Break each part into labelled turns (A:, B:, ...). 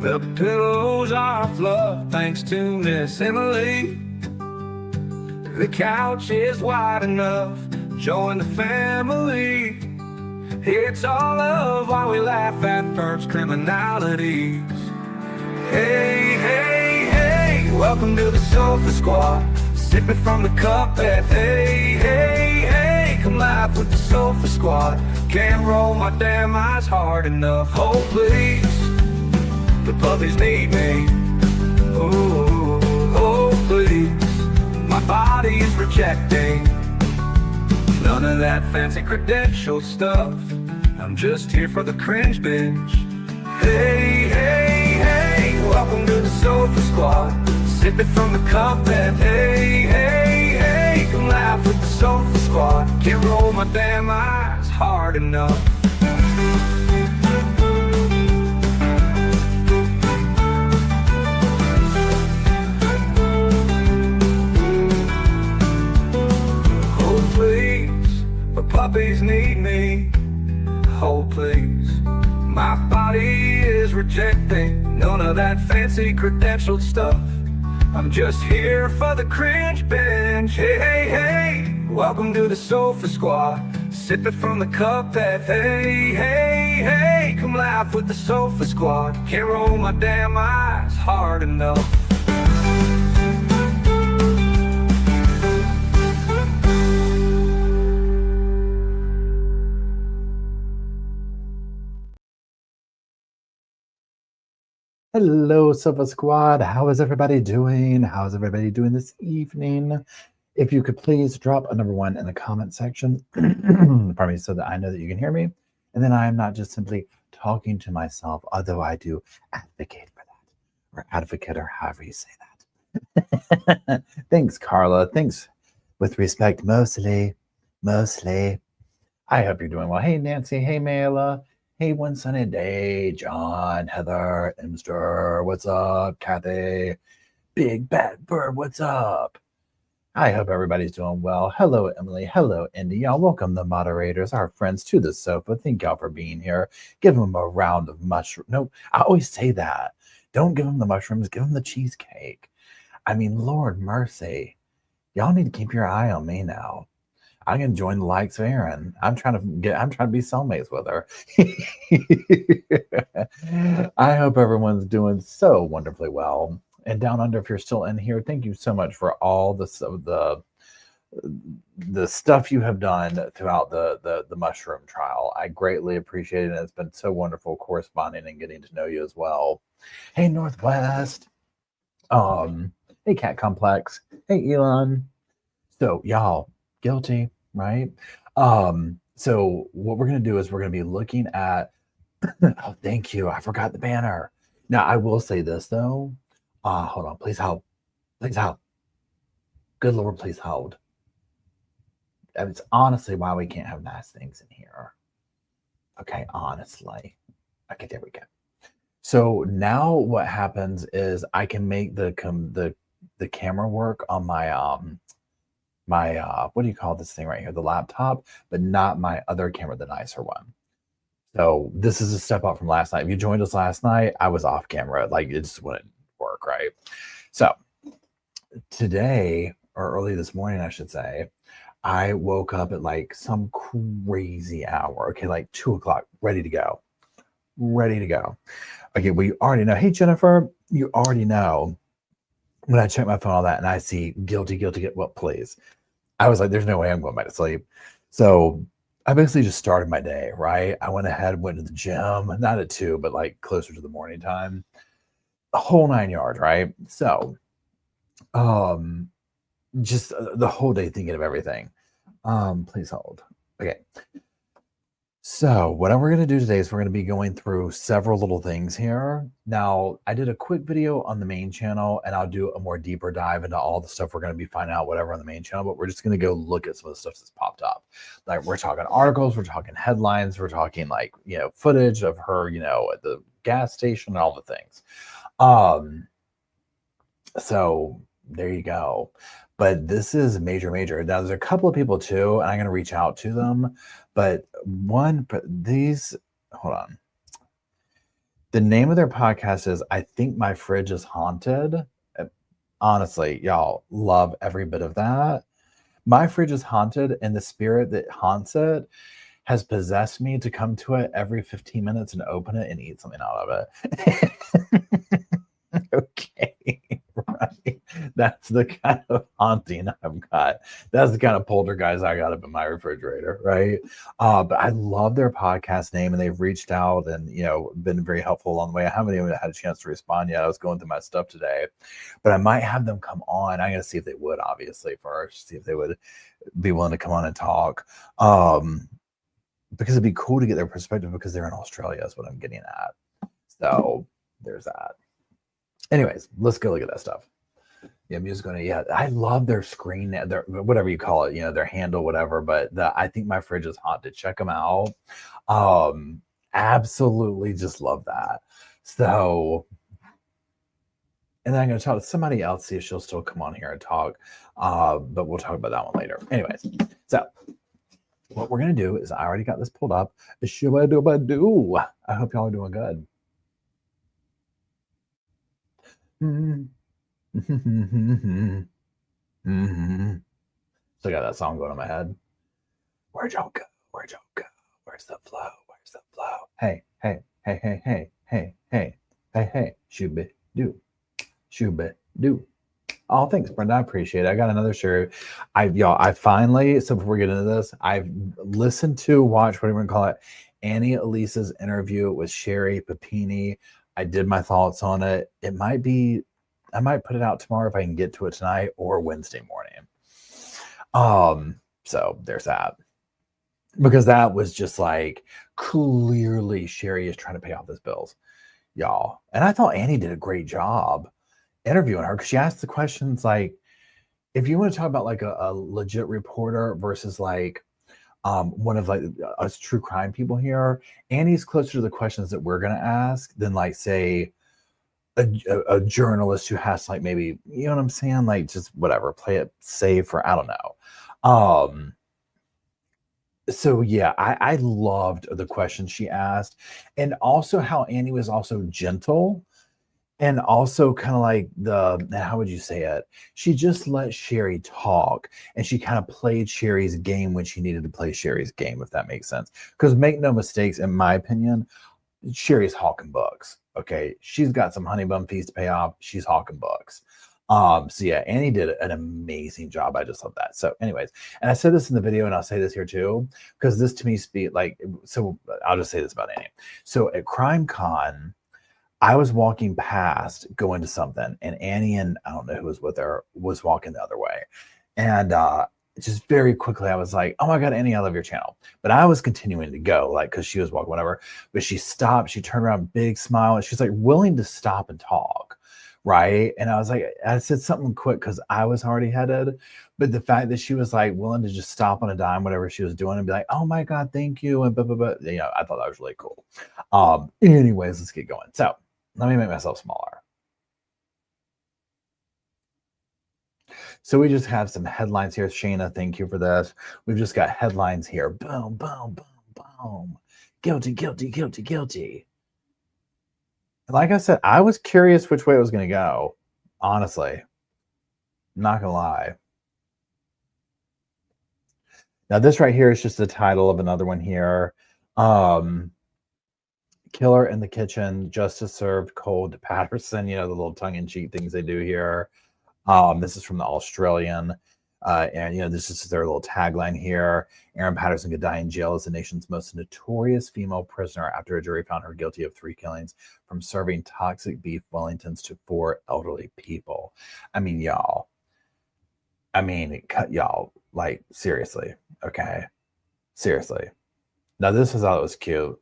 A: The pillows are fluff thanks to Miss Emily. The couch is wide enough, join the family. It's all love while we laugh at Perp's criminalities. Hey, hey, hey, welcome to the Sofa Squad. Sipping from the cup at hey, hey, hey. Come laugh with the Sofa Squad. Can't roll my damn eyes hard enough. Oh, please, the puppies need me. Ooh, oh, please, my body is rejecting none of that fancy credential stuff. I'm just here for the cringe binge. Hey, hey, hey, welcome to the Sofa Squad. Sipping from the cup and hey, hey, hey. Come laugh with the Sofa Squad. Can't roll my damn eyes hard enough. Oh please, the puppies need me. Oh please, my body is rejecting none of that fancy credentialed stuff. I'm just here for the cringe binge. Hey, hey, hey, welcome to the Sofa Squad. Sipping from the cup that hey, hey, hey. Come laugh with the Sofa Squad. Can't roll my damn eyes hard enough.
B: Hello, Sofa Squad. How is everybody doing? How's everybody doing this evening? If you could please drop a number 1 in the comment section, pardon me, so that I know that you can hear me. And then I am not just simply talking to myself, although I do advocate for that, or advocate, or however you say that. Thanks, Carla. Thanks. With respect, mostly. I hope you're doing well. Hey, Nancy. Hey, Mayla. Hey, one sunny day, John, Heather, Imster, what's up? Kathy, Big Bad Bird, what's up? I hope everybody's doing well. Hello, Emily. Hello, Indy. Y'all, welcome the moderators, our friends to the sofa. Thank y'all for being here. Give them a round of mushroom. No, I always say that. Don't give them the mushrooms. Give them the cheesecake. I mean, Lord mercy. Y'all need to keep your eye on me now. I'm gonna join the likes of Erin. I'm trying to be soulmates with her. I hope everyone's doing so wonderfully well. And down under, if you're still in here, thank you so much for all the stuff you have done throughout the mushroom trial. I greatly appreciate it. And it's been so wonderful corresponding and getting to know you as well. Hey, Northwest. Hey, Cat Complex. Hey, Elon. So y'all, guilty, right? So what we're going to do is we're going to be looking at oh, thank you, I forgot the banner. Now I will say this though, hold on, please hold, good Lord, please hold. It's honestly why we can't have nice things in here. Okay, honestly. Okay, there we go. So now what happens is I can make the camera work on my what do you call this thing right here, the laptop, but not my other camera, the nicer one. So this is a step up from last night. If you joined us last night, I was off camera, like it just wouldn't work, right? So today, or early this morning I should say, I woke up at like some crazy hour, okay, like 2 o'clock, ready to go. Okay, we already know. Hey Jennifer, you already know when I check my phone, all that, and I see guilty, well, please. I was like, there's no way I'm going back to sleep. So I basically just started my day, right? I went ahead, went to the gym, not at 2, but like closer to the morning time. A whole 9 yards, right? So just the whole day thinking of everything. Please hold. Okay. So what we're going to do today is we're going to be going through several little things here. Now, I did a quick video on the main channel, and I'll do a more deeper dive into all the stuff we're going to be finding out, whatever, on the main channel, but we're just going to go look at some of the stuff that's popped up. Like, we're talking articles, we're talking headlines, we're talking, like, you know, footage of her, you know, at the gas station and all the things. So there you go. But this is major. Now, there's a couple of people too, and I'm going to reach out to them. But hold on. The name of their podcast is I Think My Fridge is Haunted. Honestly, y'all, love every bit of that. My fridge is haunted, and the spirit that haunts it has possessed me to come to it every 15 minutes and open it and eat something out of it. Okay, right. That's the kind of haunting I've got. That's the kind of poltergeist I got up in my refrigerator, right? But I love their podcast name, and they've reached out and been very helpful along the way. I haven't even had a chance to respond yet. I was going through my stuff today, but I might have them come on. I'm gonna see if they would, obviously, first, see if they would be willing to come on and talk. Because it'd be cool to get their perspective because they're in Australia, is what I'm getting at. So there's that. Anyways, let's go look at that stuff. Yeah, I love their screen, their whatever you call it, their handle, whatever. But I Think My Fridge is Haunted. Check them out. Absolutely, just love that. So, and then I'm going to talk to somebody else, see if she'll still come on here and talk. But we'll talk about that one later. Anyways, so what we're going to do is I already got this pulled up. I hope y'all are doing good. Still got that song going in my head. Where'd y'all go? Where'd y'all go? Where's the flow? Where's the flow? Hey, hey, hey, hey, hey, hey, hey, hey, hey, shoo-bit, do. Oh, thanks, Brenda. I appreciate it. I got another shirt. I finally, so before we get into this, I've listened to, watch, whatever you want to call it, Annie Elise's interview with Sherry Papini. I did my thoughts on it. I might put it out tomorrow if I can get to it tonight, or Wednesday morning. So there's that. Because that was just like, clearly Sherry is trying to pay off his bills, y'all. And I thought Annie did a great job interviewing her, because she asked the questions like, if you want to talk about like a legit reporter versus like one of like us true crime people here, Annie's closer to the questions that we're going to ask than like, say, a journalist who has like, maybe, you know what I'm saying? Like, just whatever, play it safe, or I don't know. So yeah, I loved the questions she asked, and also how Annie was also gentle, and also kind of like how would you say it? She just let Sherry talk, and she kind of played Sherry's game when she needed to play Sherry's game, if that makes sense. Because make no mistakes, in my opinion, Sherry's hawking books. Okay, she's got some honey bun fees to pay off. She's hawking books. So yeah, Annie did an amazing job. I just love that. So anyways, and I said this in the video, and I'll say this here too, because this to me speaks like, so I'll just say this about Annie. So at Crime Con, I was walking past going to something, and Annie and I don't know who was with her was walking the other way. And just very quickly, I was like, oh my God, Annie, I love your channel. But I was continuing to go, like, because she was walking, whatever. But she stopped, she turned around, big smile, and she's like willing to stop and talk. Right. And I was like, I said something quick because I was already headed. But the fact that she was like willing to just stop on a dime, whatever she was doing, and be like, oh my God, thank you. And blah, blah, blah. I thought that was really cool. Anyways, let's get going. So let me make myself smaller. So we just have some headlines here. Shayna, thank you for this. We've just got headlines here. Boom, boom, boom, boom. Guilty, guilty, guilty, guilty. Like I said, I was curious which way it was going to go. Honestly, not going to lie. Now, this right here is just the title of another one here. Killer in the kitchen, justice served cold to Patterson. The little tongue-in-cheek things they do here. This is from the Australian. And this is their little tagline here. Erin Patterson could die in jail as the nation's most notorious female prisoner after a jury found her guilty of 3 killings from serving toxic beef Wellingtons to 4 elderly people. I mean, y'all. Y'all, like, seriously. Okay. Seriously. Now, this is how it was cute.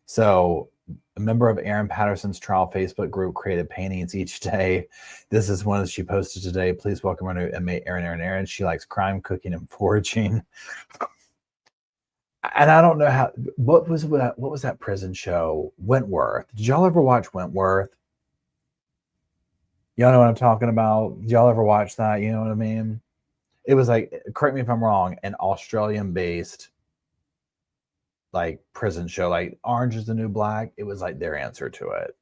B: So, a member of Erin Patterson's trial Facebook group created paintings each day. This is one that she posted today. Please welcome our new inmate, Erin. She likes crime, cooking, and foraging. And I don't know how. What was that prison show? Wentworth. Did y'all ever watch Wentworth? Y'all know what I'm talking about? Did y'all ever watch that? You know what I mean? It was like, correct me if I'm wrong, an Australian-based like prison show, like Orange is the New Black. It was like their answer to it.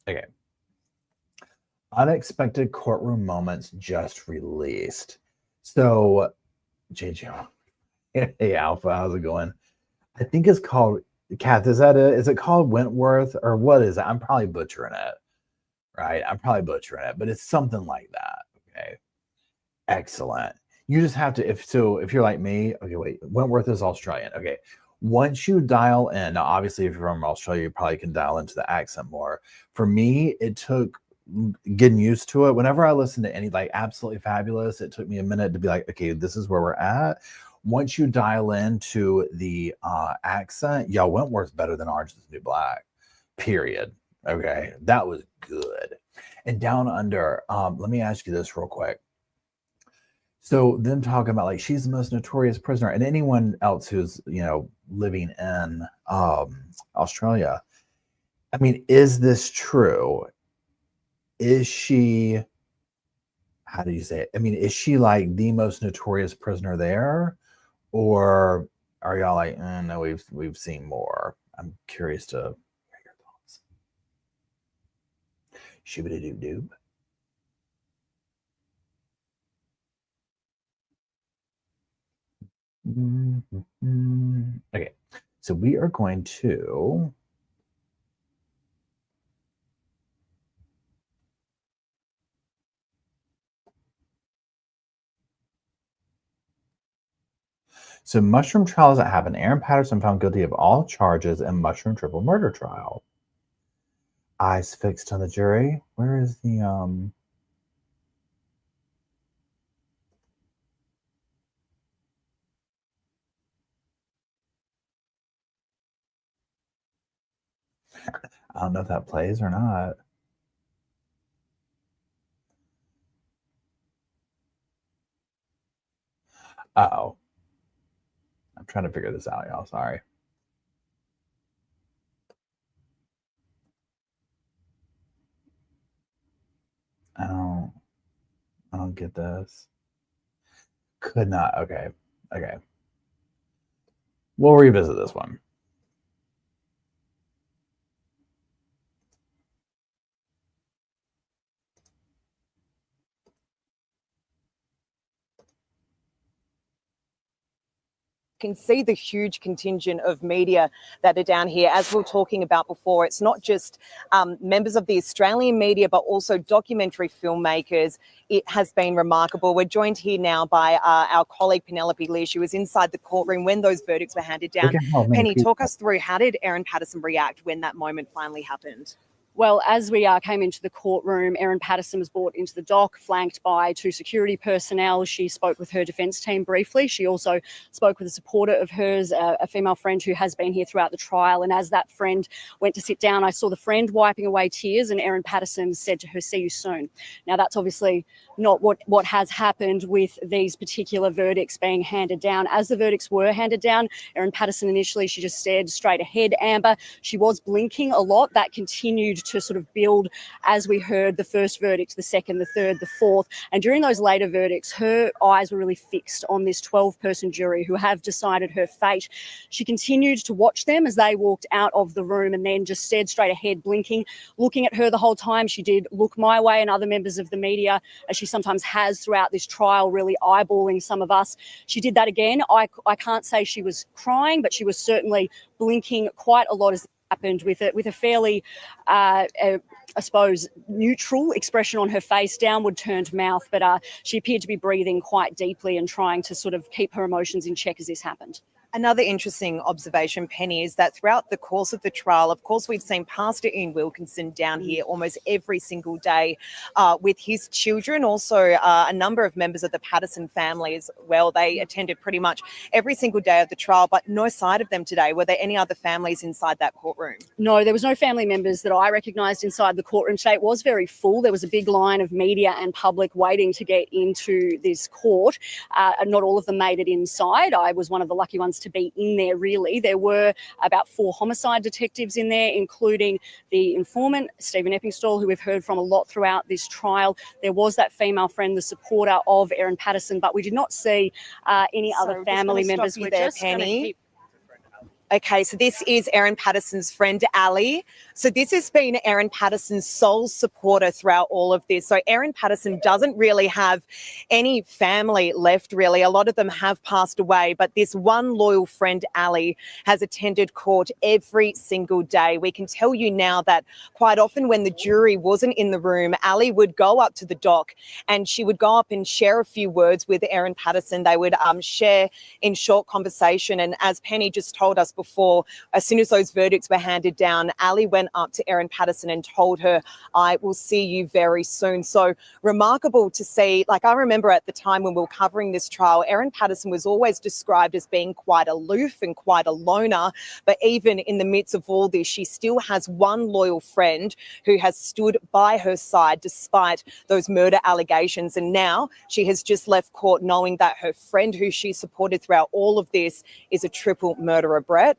B: Okay. Unexpected courtroom moments just released. So, JJ, hey Alpha, how's it going? I think it's called, Kath, is it called Wentworth or what is it? I'm probably butchering it, right? I'm probably butchering it, but it's something like that. Okay. Excellent. You just have to, if you're like me, okay, wait, Wentworth is Australian. Okay. Once you dial in, now obviously if you're from Australia, you probably can dial into the accent more. For me, it took getting used to it. Whenever I listen to any like Absolutely Fabulous, it took me a minute to be like, okay, this is where we're at. Once you dial into the accent, yeah, Wentworth's better than Orange is the New Black, period. Okay, that was good. And Down Under, let me ask you this real quick. So them talking about like she's the most notorious prisoner, and anyone else who's living in Australia. I mean, is this true? Is she? How do you say it? I mean, is she like the most notorious prisoner there, or are y'all like, no, we've seen more? I'm curious to hear your thoughts. Shibbity doob doob. Okay, so we are going to mushroom trials that happened. Erin Patterson found guilty of all charges in mushroom triple murder trial. Eyes fixed on the jury. Where is the I don't know if that plays or not. Uh-oh. I'm trying to figure this out, y'all. Sorry. I don't get this. Could not. Okay. We'll revisit this one.
C: Can see the huge contingent of media that are down here. As we were talking about before, it's not just members of the Australian media, but also documentary filmmakers. It has been remarkable. We're joined here now by our colleague Penelope Lee. She was inside the courtroom when those verdicts were handed down. Penny, talk us through, how did Erin Patterson react when that moment finally happened?
D: Well, as we came into the courtroom, Erin Patterson was brought into the dock, flanked by 2 security personnel. She spoke with her defence team briefly. She also spoke with a supporter of hers, a female friend who has been here throughout the trial. And as that friend went to sit down, I saw the friend wiping away tears, and Erin Patterson said to her, "See you soon." Now, that's obviously not what has happened with these particular verdicts being handed down. As the verdicts were handed down, Erin Patterson initially, she just stared straight ahead, Amber. She was blinking a lot. That continued to sort of build as we heard the first verdict, the second, the third, the fourth. And during those later verdicts, her eyes were really fixed on this 12-person jury who have decided her fate. She continued to watch them as they walked out of the room and then just stared straight ahead, blinking, looking at her the whole time. She did look my way and other members of the media, as she sometimes has throughout this trial, really eyeballing some of us. She did that again. I can't say she was crying, but she was certainly blinking quite a lot as it happened, with a fairly, I suppose, neutral expression on her face, downward turned mouth, but she appeared to be breathing quite deeply and trying to sort of keep her emotions in check as this happened.
C: Another interesting observation, Penny, is that throughout the course of the trial, of course, we've seen Pastor Ian Wilkinson down here almost every single day with his children. Also, a number of members of the Patterson family as well. They attended pretty much every single day of the trial, but no sight of them today. Were there any other families inside that courtroom?
D: No, there was no family members that I recognised inside the courtroom today. It was very full. There was a big line of media and public waiting to get into this court. Not all of them made it inside. I was one of the lucky ones to be in there, really. There were about 4 homicide detectives in there, including the informant, Stephen Eppingstall, who we've heard from a lot throughout this trial. There was that female friend, the supporter of Erin Patterson, but we did not see any other family members.
C: We're just going to keep... Okay, so this is Erin Patterson's friend, Ali. So this has been Erin Patterson's sole supporter throughout all of this. So Erin Patterson doesn't really have any family left, really. A lot of them have passed away, but this one loyal friend, Ali, has attended court every single day. We can tell you now that quite often when the jury wasn't in the room, Ali would go up to the dock and she would go up and share a few words with Erin Patterson. They would share in short conversation. And as Penny just told us before, as soon as those verdicts were handed down, Ali went up to Erin Patterson and told her, "I will see you very soon." So remarkable to see. Like, I remember at the time when we were covering this trial, Erin Patterson was always described as being quite aloof and quite a loner. But even in the midst of all this, she still has one loyal friend who has stood by her side despite those murder allegations. And now she has just left court knowing that her friend who she supported throughout all of this is a triple murderer, Brett.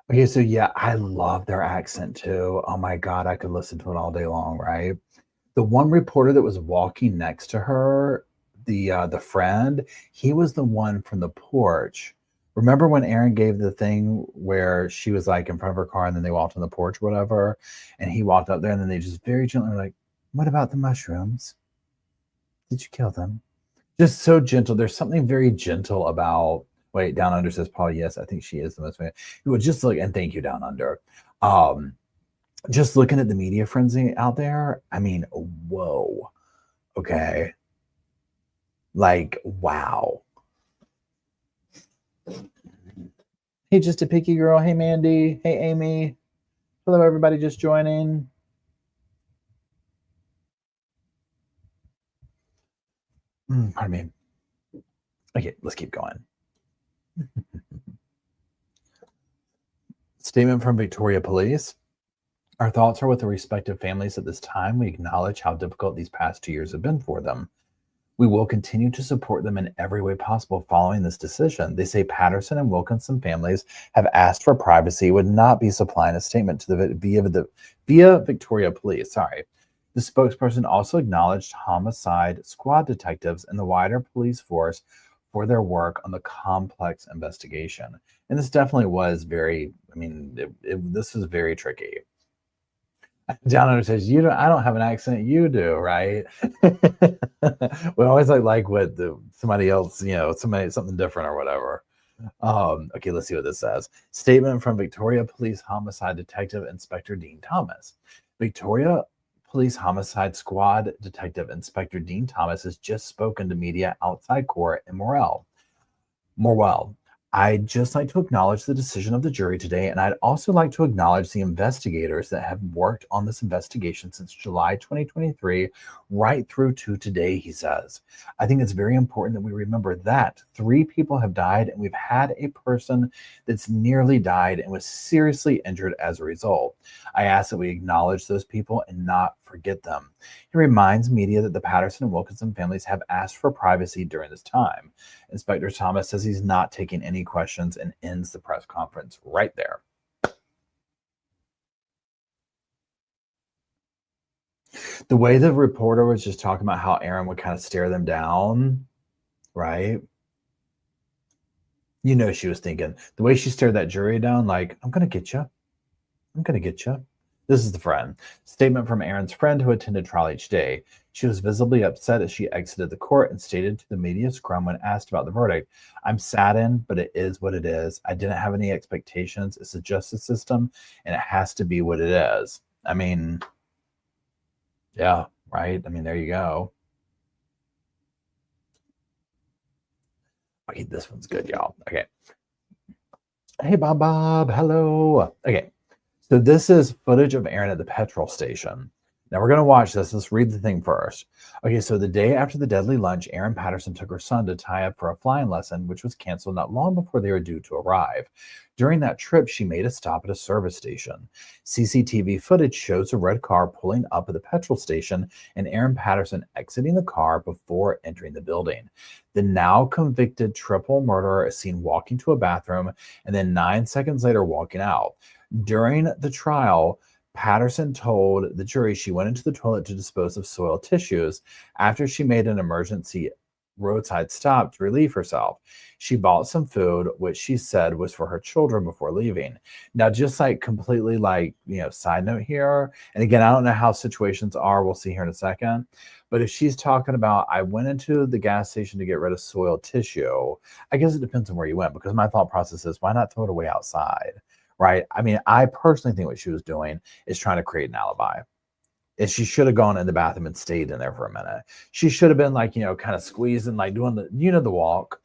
B: Okay, so yeah, I love their accent too. Oh my God, I could listen to it all day long, right? The one reporter that was walking next to her, the friend, he was the one from the porch. Remember when Erin gave the thing where she was like in front of her car and then they walked on the porch, whatever, and he walked up there and then they just very gently were like, "What about the mushrooms? Did you kill them?" Just so gentle. There's something very gentle about. Wait, Down Under says, "Paul, yes, I think she is the most famous." It would just look, and thank you, Down Under. Just looking at the media frenzy out there, I mean, whoa. Okay. Like, wow. Hey, Just a Picky Girl. Hey, Mandy. Hey, Amy. Hello, everybody just joining. Pardon me. Okay, let's keep going. Statement from Victoria Police. Our thoughts are with the respective families at this time. We acknowledge how difficult these past 2 years have been for them. We will continue to support them in every way possible following this decision. They say Patterson and Wilkinson families have asked for privacy, would not be supplying a statement to the via Victoria Police. Sorry. The spokesperson also acknowledged homicide squad detectives and the wider police force for their work on the complex investigation. And this definitely was very, I mean, this was very tricky. Down Under says, I don't have an accent, you do, right? We always like what somebody else, something different or whatever. Okay, let's see what this says. Statement from Victoria Police Homicide Detective Inspector Dean Thomas. Victoria Police Homicide Squad Detective Inspector Dean Thomas has just spoken to media outside court in Morwell. I'd just like to acknowledge the decision of the jury today, and I'd also like to acknowledge the investigators that have worked on this investigation since July 2023 right through to today, he says. I think it's very important that we remember that 3 people have died, and we've had a person that's nearly died and was seriously injured as a result. I ask that we acknowledge those people and not forget them. He reminds media that the Patterson and Wilkinson families have asked for privacy during this time. Inspector Thomas says he's not taking any questions and ends the press conference right there. The way the reporter was just talking about how Erin would kind of stare them down, right? You know, she was thinking, the way she stared that jury down, like, I'm going to get you. I'm going to get you. This is the friend. Statement from Erin's friend who attended trial each day. She was visibly upset as she exited the court and stated to the media scrum when asked about the verdict, "I'm saddened, but it is what it is. I didn't have any expectations. It's a justice system, and it has to be what it is." I mean, yeah, right? I mean, there you go. Okay, this one's good, y'all. Okay. Hey, Bob. Hello. Okay. So this is footage of Erin at the petrol station. Now we're going to watch this. Let's read the thing first. Okay, so the day after the deadly lunch, Erin Patterson took her son to tie up for a flying lesson, which was canceled not long before they were due to arrive. During that trip, she made a stop at a service station. CCTV footage shows a red car pulling up at the petrol station and Erin Patterson exiting the car before entering the building. The now convicted triple murderer is seen walking to a bathroom and then 9 seconds later walking out. During the trial, Patterson told the jury she went into the toilet to dispose of soiled tissues after she made an emergency roadside stop to relieve herself. She bought some food, which she said was for her children before leaving. Now, just like completely like, side note here, and again, I don't know how situations are, we'll see here in a second, but if she's talking about, I went into the gas station to get rid of soiled tissue, I guess it depends on where you went, because my thought process is, why not throw it away outside? Right? I mean, I personally think what she was doing is trying to create an alibi. And she should have gone in the bathroom and stayed in there for a minute. She should have been like, kind of squeezing, like doing the, the walk,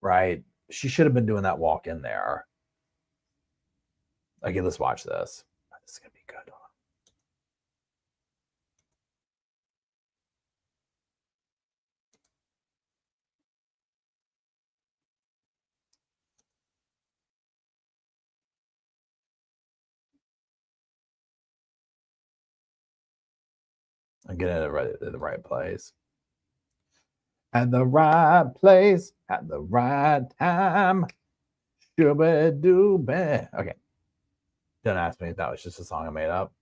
B: right? She should have been doing that walk in there. Okay, let's watch this. This is going to be good. I'm getting it in the right place. At the right place, at the right time. Shooby-dooby. Okay. Don't ask me if that was just a song I made up.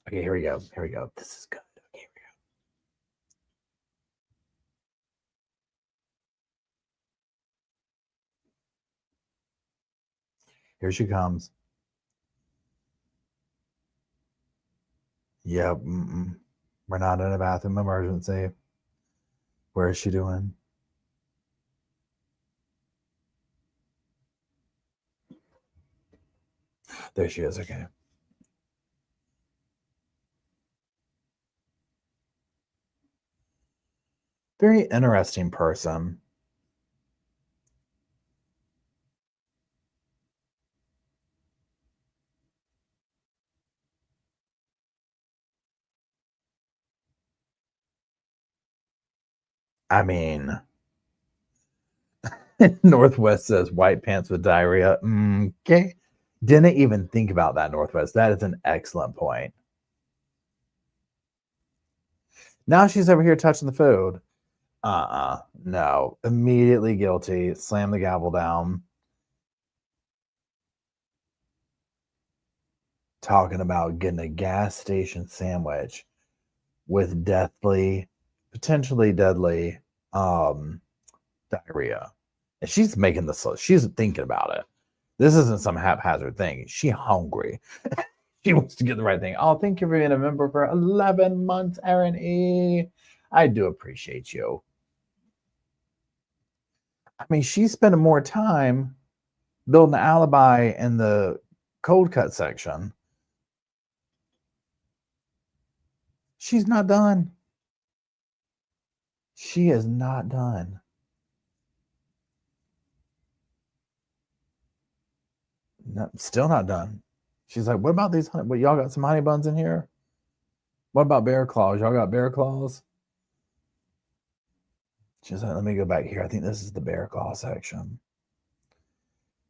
B: Okay, here we go. Here we go. This is good. Okay, here we go. Here she comes. Yep. We're not in a bathroom emergency. Where is she doing? There she is. Okay. Very interesting person. I mean, Northwest says white pants with diarrhea. Okay. Didn't even think about that, Northwest. That is an excellent point. Now she's over here touching the food. No. Immediately guilty. Slam the gavel down. Talking about getting a gas station sandwich with potentially deadly diarrhea. And she's making this, she's thinking about it. This isn't some haphazard thing. She's hungry. She wants to get the right thing. Oh, thank you for being a member for 11 months, Erin E. I do appreciate you. I mean, she's spending more time building an alibi in the cold cut section. She's not done. She is not done. No, still not done. She's like, what about these honey? What, y'all got some honey buns in here? What about bear claws? Y'all got bear claws? She's like, let me go back here. I think this is the bear claw section.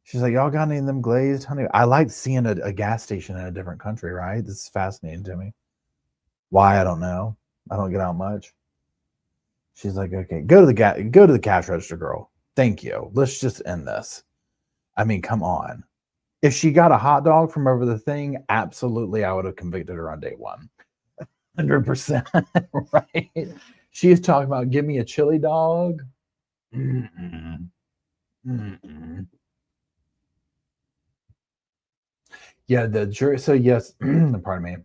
B: She's like, y'all got any of them glazed honey? I like seeing a gas station in a different country, right? This is fascinating to me. Why? I don't know. I don't get out much. She's like, okay, go to the cash register, girl. Thank you. Let's just end this. I mean, come on. If she got a hot dog from over the thing, absolutely, I would have convicted her on day one. 100%, right? She is talking about, give me a chili dog. Mm-mm. Mm-mm. Yeah, the jury. So yes, pardon me.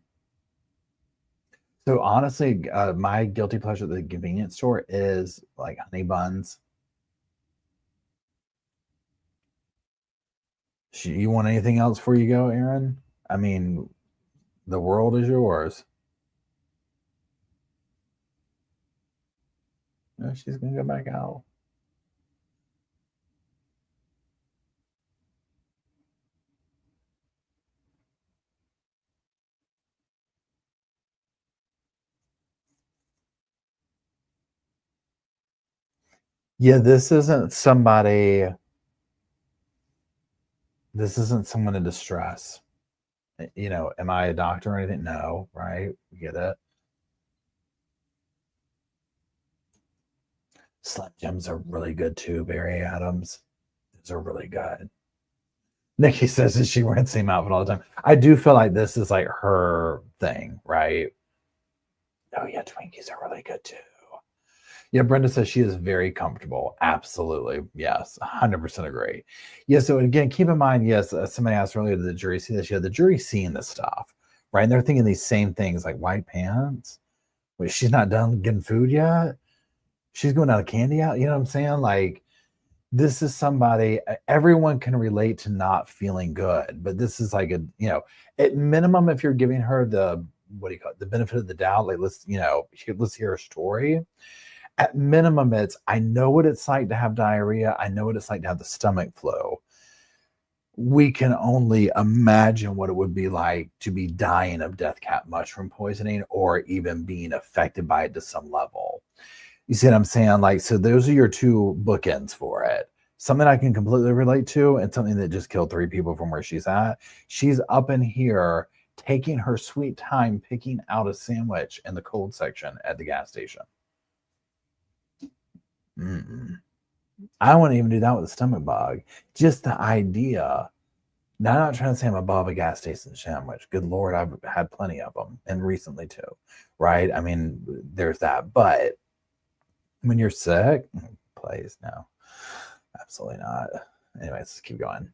B: So honestly, my guilty pleasure at the convenience store is like honey buns. You want anything else before you go, Erin? I mean, the world is yours. No, she's gonna go back out. Yeah, this isn't somebody, this isn't someone in distress. You know, am I a doctor or anything? No, right? We get it. Slim Jims are really good too, Barry Adams. Those are really good. Nikki says that she wears the same outfit all the time. I do feel like this is like her thing, right? Oh yeah, Twinkies are really good too. Yeah, Brenda says she is very comfortable. Absolutely. Yes, 100% agree. Yeah, so again, keep in mind, yes, somebody asked earlier, did the jury see this? Yeah, the jury's seeing this stuff, right? And they're thinking these same things like white pants. Wait, she's not done getting food yet? She's going out of candy out? You know what I'm saying? Like, this is somebody, everyone can relate to not feeling good, but this is like at minimum, if you're giving her the, what do you call it, the benefit of the doubt, like let's hear a story. At minimum, it's, I know what it's like to have diarrhea. I know what it's like to have the stomach flu. We can only imagine what it would be like to be dying of death cap mushroom poisoning or even being affected by it to some level. You see what I'm saying? Like, so those are your two bookends for it. Something I can completely relate to and something that just killed 3 people from where she's at. She's up in here taking her sweet time picking out a sandwich in the cold section at the gas station. I wouldn't even do that with a stomach bug. Just the idea. Now, I'm not trying to say I'm above a gas station sandwich. Good Lord, I've had plenty of them, and recently too, right? I mean, there's that. But when you're sick, please, no, absolutely not. Anyways, let's keep going.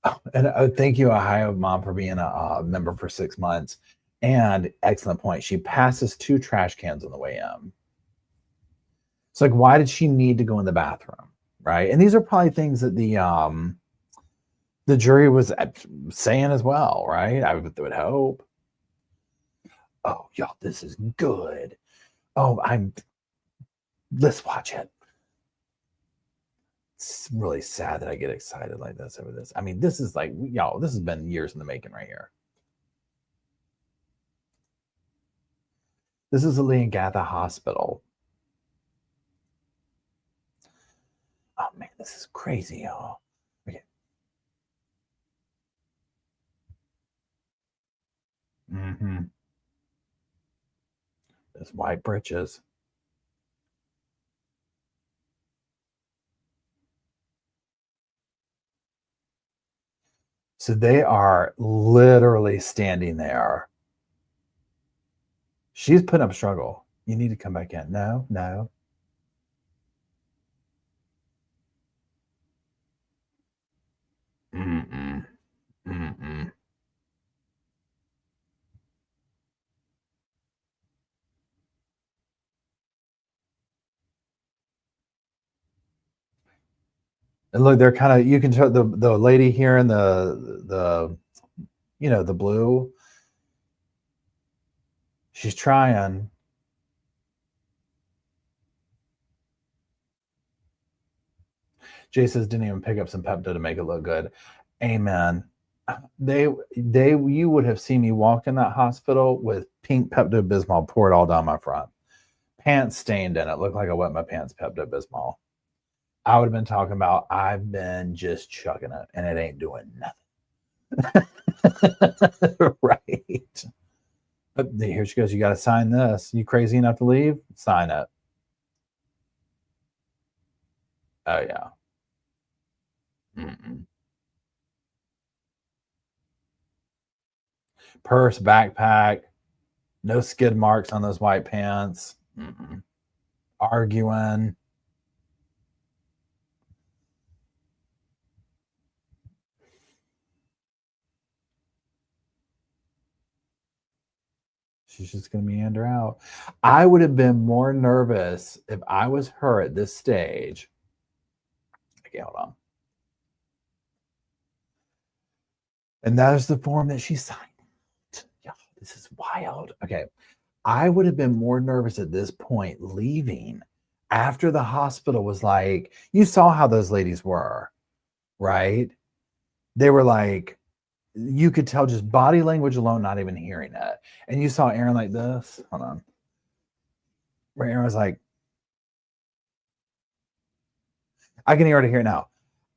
B: Oh, and thank you, Ohio Mom, for being a member for 6 months. And excellent point. She passes 2 trash cans on the way in. It's like, why did she need to go in the bathroom, right? And these are probably things that the jury was saying as well, right? I would hope. Oh, y'all, this is good. Oh, let's watch it. It's really sad that I get excited like this over this. I mean, this is like, y'all, this has been years in the making right here. This is the Leongatha Hospital. Oh man, this is crazy, y'all. Okay. Those white britches. So they are literally standing there. She's putting up a struggle. You need to come back in. No, no. Mm-mm. Mm-mm. And look, they're kind of, you can tell the lady here in the the blue. She's trying. Jay says didn't even pick up some Pepto to make it look good. Amen. You would have seen me walk in that hospital with pink Pepto-Bismol poured all down my front. Pants stained in it. Looked like I wet my pants Pepto-Bismol. I would have been talking about I've been just chugging it and it ain't doing nothing. Right. But here she goes. You got to sign this. You crazy enough to leave? Sign it. Oh, yeah. Mm-mm. Purse, backpack, no skid marks on those white pants. Mm-mm. Arguing. She's just going to meander out. I would have been more nervous if I was her at this stage. Okay, hold on. And that is the form that she signed. Yeah, this is wild. Okay. I would have been more nervous at this point leaving after the hospital was like, you saw how those ladies were, right? They were like, you could tell just body language alone, not even hearing it. And you saw Erin like this. Hold on. Where Erin was like, I can already hear it now.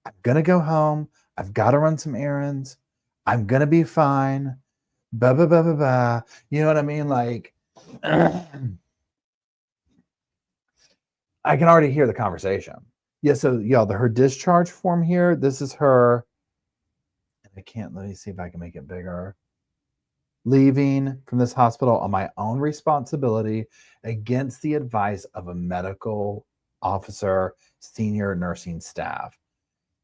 B: I'm going to go home. I've got to run some errands. I'm going to be fine. Blah, blah, blah, blah, blah. You know what I mean? Like, I can already hear the conversation. Yeah, so y'all, her discharge form here, this is her. Let me see if I can make it bigger. Leaving from this hospital on my own responsibility against the advice of a medical officer, senior nursing staff.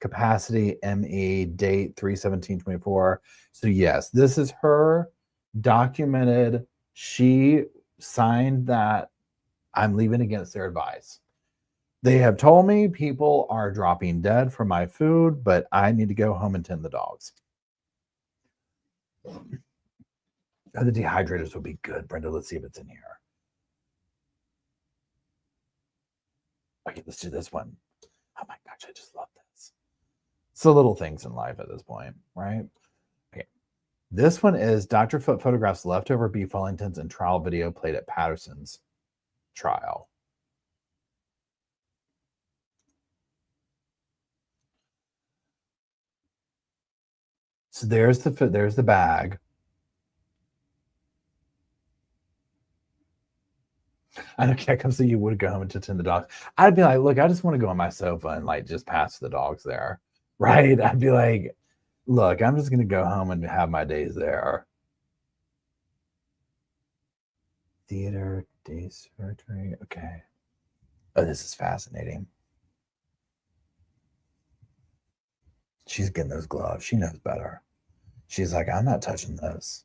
B: Capacity, ME, date 3/17/24. So yes, this is her documented. She signed that I'm leaving against their advice. They have told me people are dropping dead from my food, but I need to go home and tend the dogs. Oh, the dehydrators would be good, Brenda. Let's see if it's in here. Okay, let's do this one. Oh my gosh, I just love this. It's the little things in life at this point, right? Okay. This one is Dr. Foote photographs leftover beef Wellingtons and trial video played at Patterson's trial. So there's the bag. I know Cat comes to you would go home and tend the dogs. I'd be like, look, I just want to go on my sofa and like just pass the dogs there. Right? I'd be like, look, I'm just gonna go home and have my days there. Theater, day surgery. Okay. Oh, this is fascinating. She's getting those gloves. She knows better. She's like, I'm not touching this.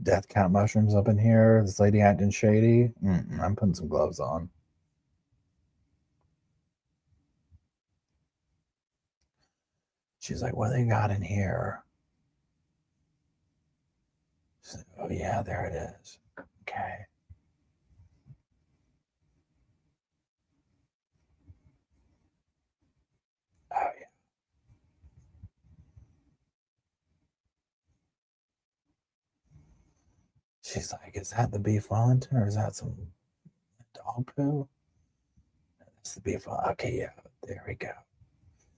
B: Death count mushrooms up in here. This lady acting shady. I'm putting some gloves on. She's like, what do they got in here? She's like, oh yeah, there it is. Okay. Oh yeah. She's like, is that the beef Wellington or is that some dog poo? That's the beef. Okay, yeah, there we go.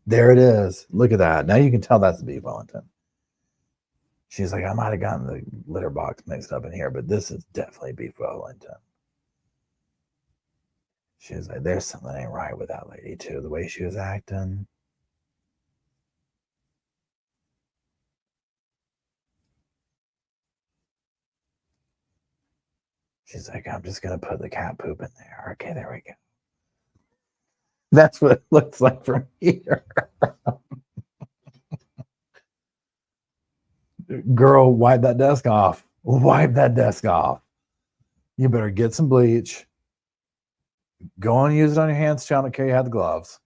B: There it is. Look at that. Now you can tell that's the beef Wellington. She's like, I might have gotten the litter box mixed up in here, but this is definitely beef Wellington. She's like, there's something ain't right with that lady too. The way she was acting. She's like, I'm just going to put the cat poop in there. Okay, there we go. That's what it looks like from here. Girl, wipe that desk off. Wipe that desk off. You better get some bleach. Go and use it on your hands too. I don't care you have the gloves.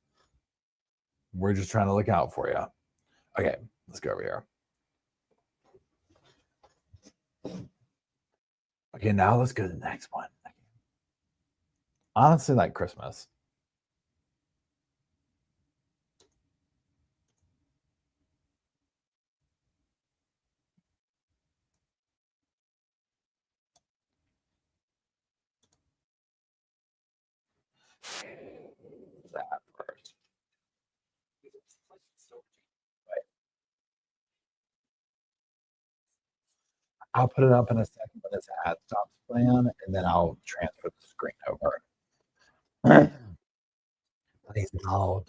B: We're just trying to look out for you. Okay, let's go over here. Okay, now let's go to the next one. Honestly, like Christmas. That first. I'll put it up in a second when this ad stops playing, and then I'll transfer the screen over. Please loud.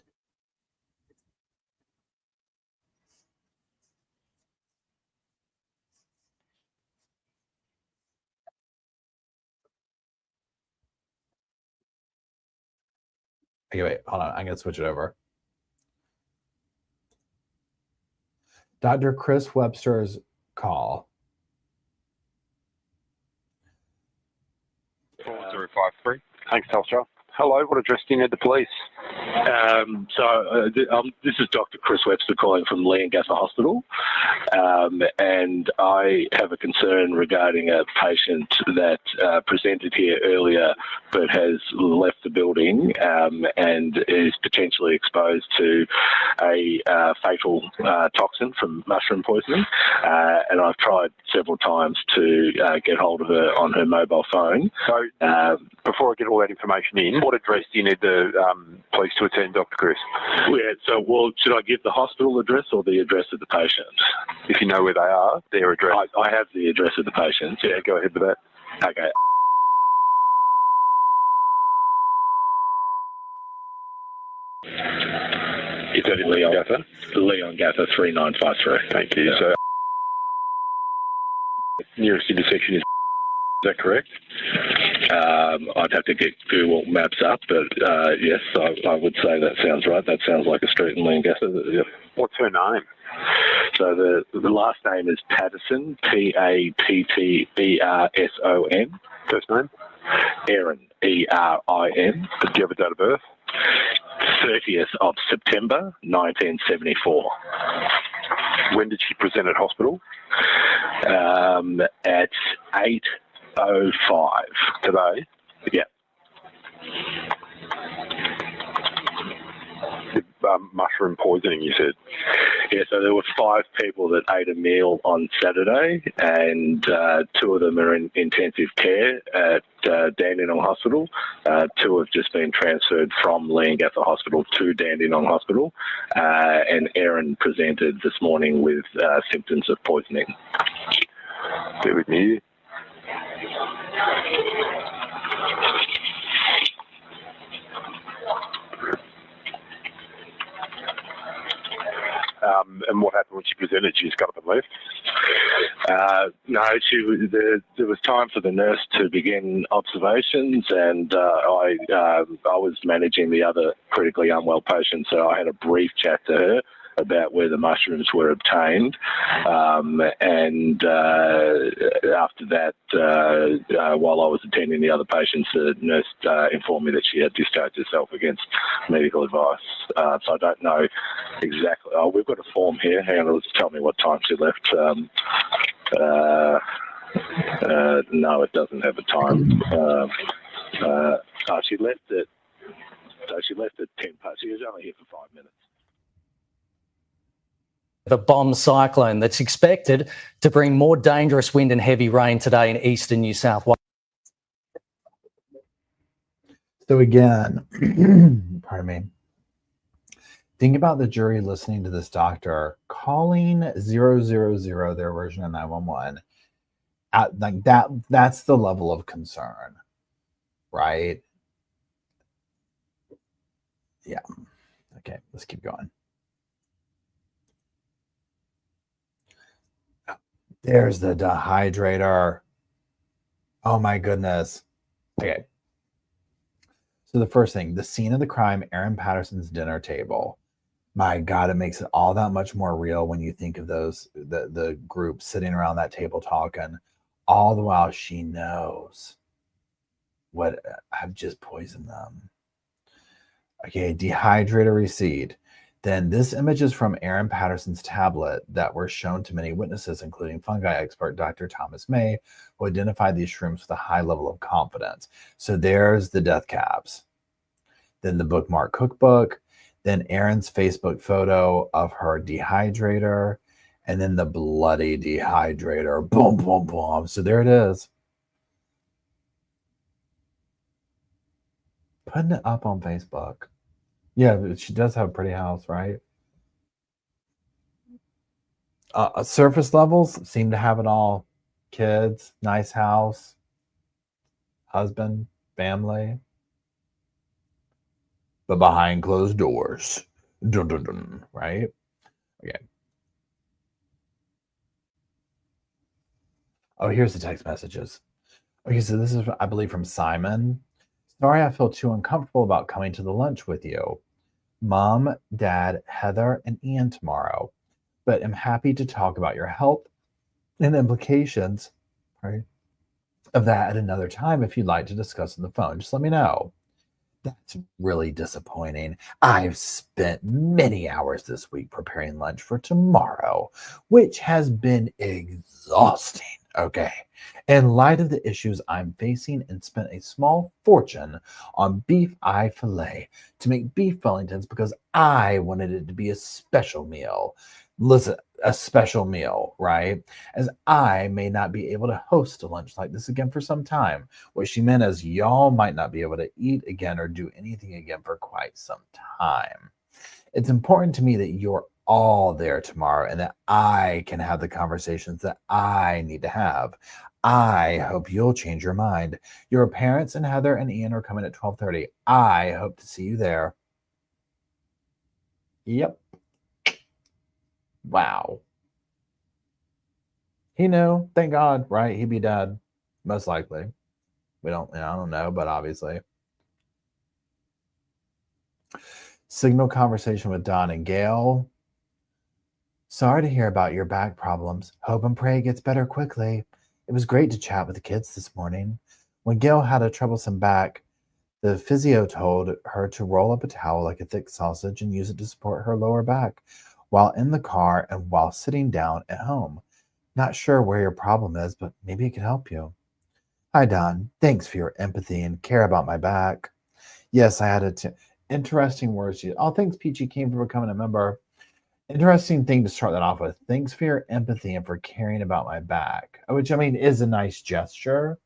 B: Okay, wait, hold on. I'm going to switch it over. Dr. Chris Webster's call.
E: 4053. Thanks, Telstra. Hello, what address do you need the police?
F: This is Dr. Chris Webster calling from Leongatha Hospital, and I have a concern regarding a patient that presented here earlier but has left the building and is potentially exposed to a fatal toxin from mushroom poisoning, and I've tried several times to get hold of her on her mobile phone.
E: So before I get all that information in, What address do you need the police to attend, Dr. Chris?
F: Yeah, so, should I give the hospital address or the address of the patient?
E: If you know where they are, their address.
F: I have the address of the patient.
E: Yeah, go ahead with that.
F: Okay. Is that in Leon Gather? Leon Gather 3953.
E: Thank you.
F: Yeah.
E: So, nearest intersection is that correct?
F: I'd have to get Google Maps up, but yes, I would say that sounds right. That sounds like a street in Leongatha. Yeah.
E: What's her name?
F: So the last name is Patterson, Patterson.
E: First name?
F: Erin, Erin.
E: Do you have a date of birth?
F: 30th of September, 1974.
E: When did she present at hospital?
F: At 8:05
E: Today?
F: Yeah.
E: Mushroom poisoning, you said?
F: Yeah, so there were 5 people that ate a meal on Saturday, and 2 of them are in intensive care at Dandenong Hospital. 2 have just been transferred from Leongatha Hospital to Dandenong Hospital, and Erin presented this morning with symptoms of poisoning.
E: Bear with me. And what happened when she presented? She just got up and left?
F: No, there was time for the nurse to begin observations, and I was managing the other critically unwell patient, so I had a brief chat to her about where the mushrooms were obtained, and after that, while I was attending the other patients, the nurse informed me that she had discharged herself against medical advice. So I don't know exactly. Oh, we've got a form here. Hang on, just tell me what time she left. No, it doesn't have a time. She left at 10 past. She was only here for 5 minutes.
G: The bomb cyclone that's expected to bring more dangerous wind and heavy rain today in eastern New South Wales.
B: So again, pardon me. Think about the jury listening to this doctor calling 000, their version of 911. Like that's the level of concern, right? Yeah. Okay, let's keep going. There's the dehydrator. Oh my goodness. Okay. So the first thing, the scene of the crime, Erin Patterson's dinner table. My God, it makes it all that much more real when you think of the group sitting around that table talking. All the while she knows what I've just poisoned them. Okay, dehydrator receipt. Then this image is from Erin Patterson's tablet that were shown to many witnesses, including fungi expert Dr. Thomas May, who identified these shrooms with a high level of confidence. So there's the death caps. Then the bookmark cookbook. Then Erin's Facebook photo of her dehydrator. And then the bloody dehydrator. Boom, boom, boom. So there it is. Putting it up on Facebook. Yeah, but she does have a pretty house, right? Surface levels seem to have it all. Kids, nice house, husband, family. But behind closed doors, dun, dun, dun, right? Okay. Oh, here's the text messages. Okay, so this is, I believe, from Simon. Sorry, I feel too uncomfortable about coming to the lunch with you. Mom, Dad, Heather, and Ian tomorrow, but I'm happy to talk about your health and implications, right, of that at another time if you'd like to discuss on the phone. Just let me know. That's really disappointing. I've spent many hours this week preparing lunch for tomorrow, which has been exhausting. Okay. In light of the issues I'm facing, and spent a small fortune on beef eye fillet to make beef Wellingtons because I wanted it to be a special meal. Listen, a special meal, right? As I may not be able to host a lunch like this again for some time. What she meant is y'all might not be able to eat again or do anything again for quite some time. It's important to me that you're all there tomorrow and that I can have the conversations that I need to have. I hope you'll change your mind. Your parents and Heather and Ian are coming at 12:30. I hope to see you there. Yep. Wow. He knew, thank God, right? He'd be dead, most likely. I don't know, but obviously. Signal conversation with Don and Gail. Sorry to hear about your back problems. Hope and pray it gets better quickly. It was great to chat with the kids this morning. When Gail had a troublesome back, the physio told her to roll up a towel like a thick sausage and use it to support her lower back while in the car and while sitting down at home. Not sure where your problem is, but maybe it could help you. Hi, Don. Thanks for your empathy and care about my back. Yes, I had interesting words. Oh, thanks, Peachy King, for becoming a member. Interesting thing to start that off with. Thanks for your empathy and for caring about my back, which I mean is a nice gesture,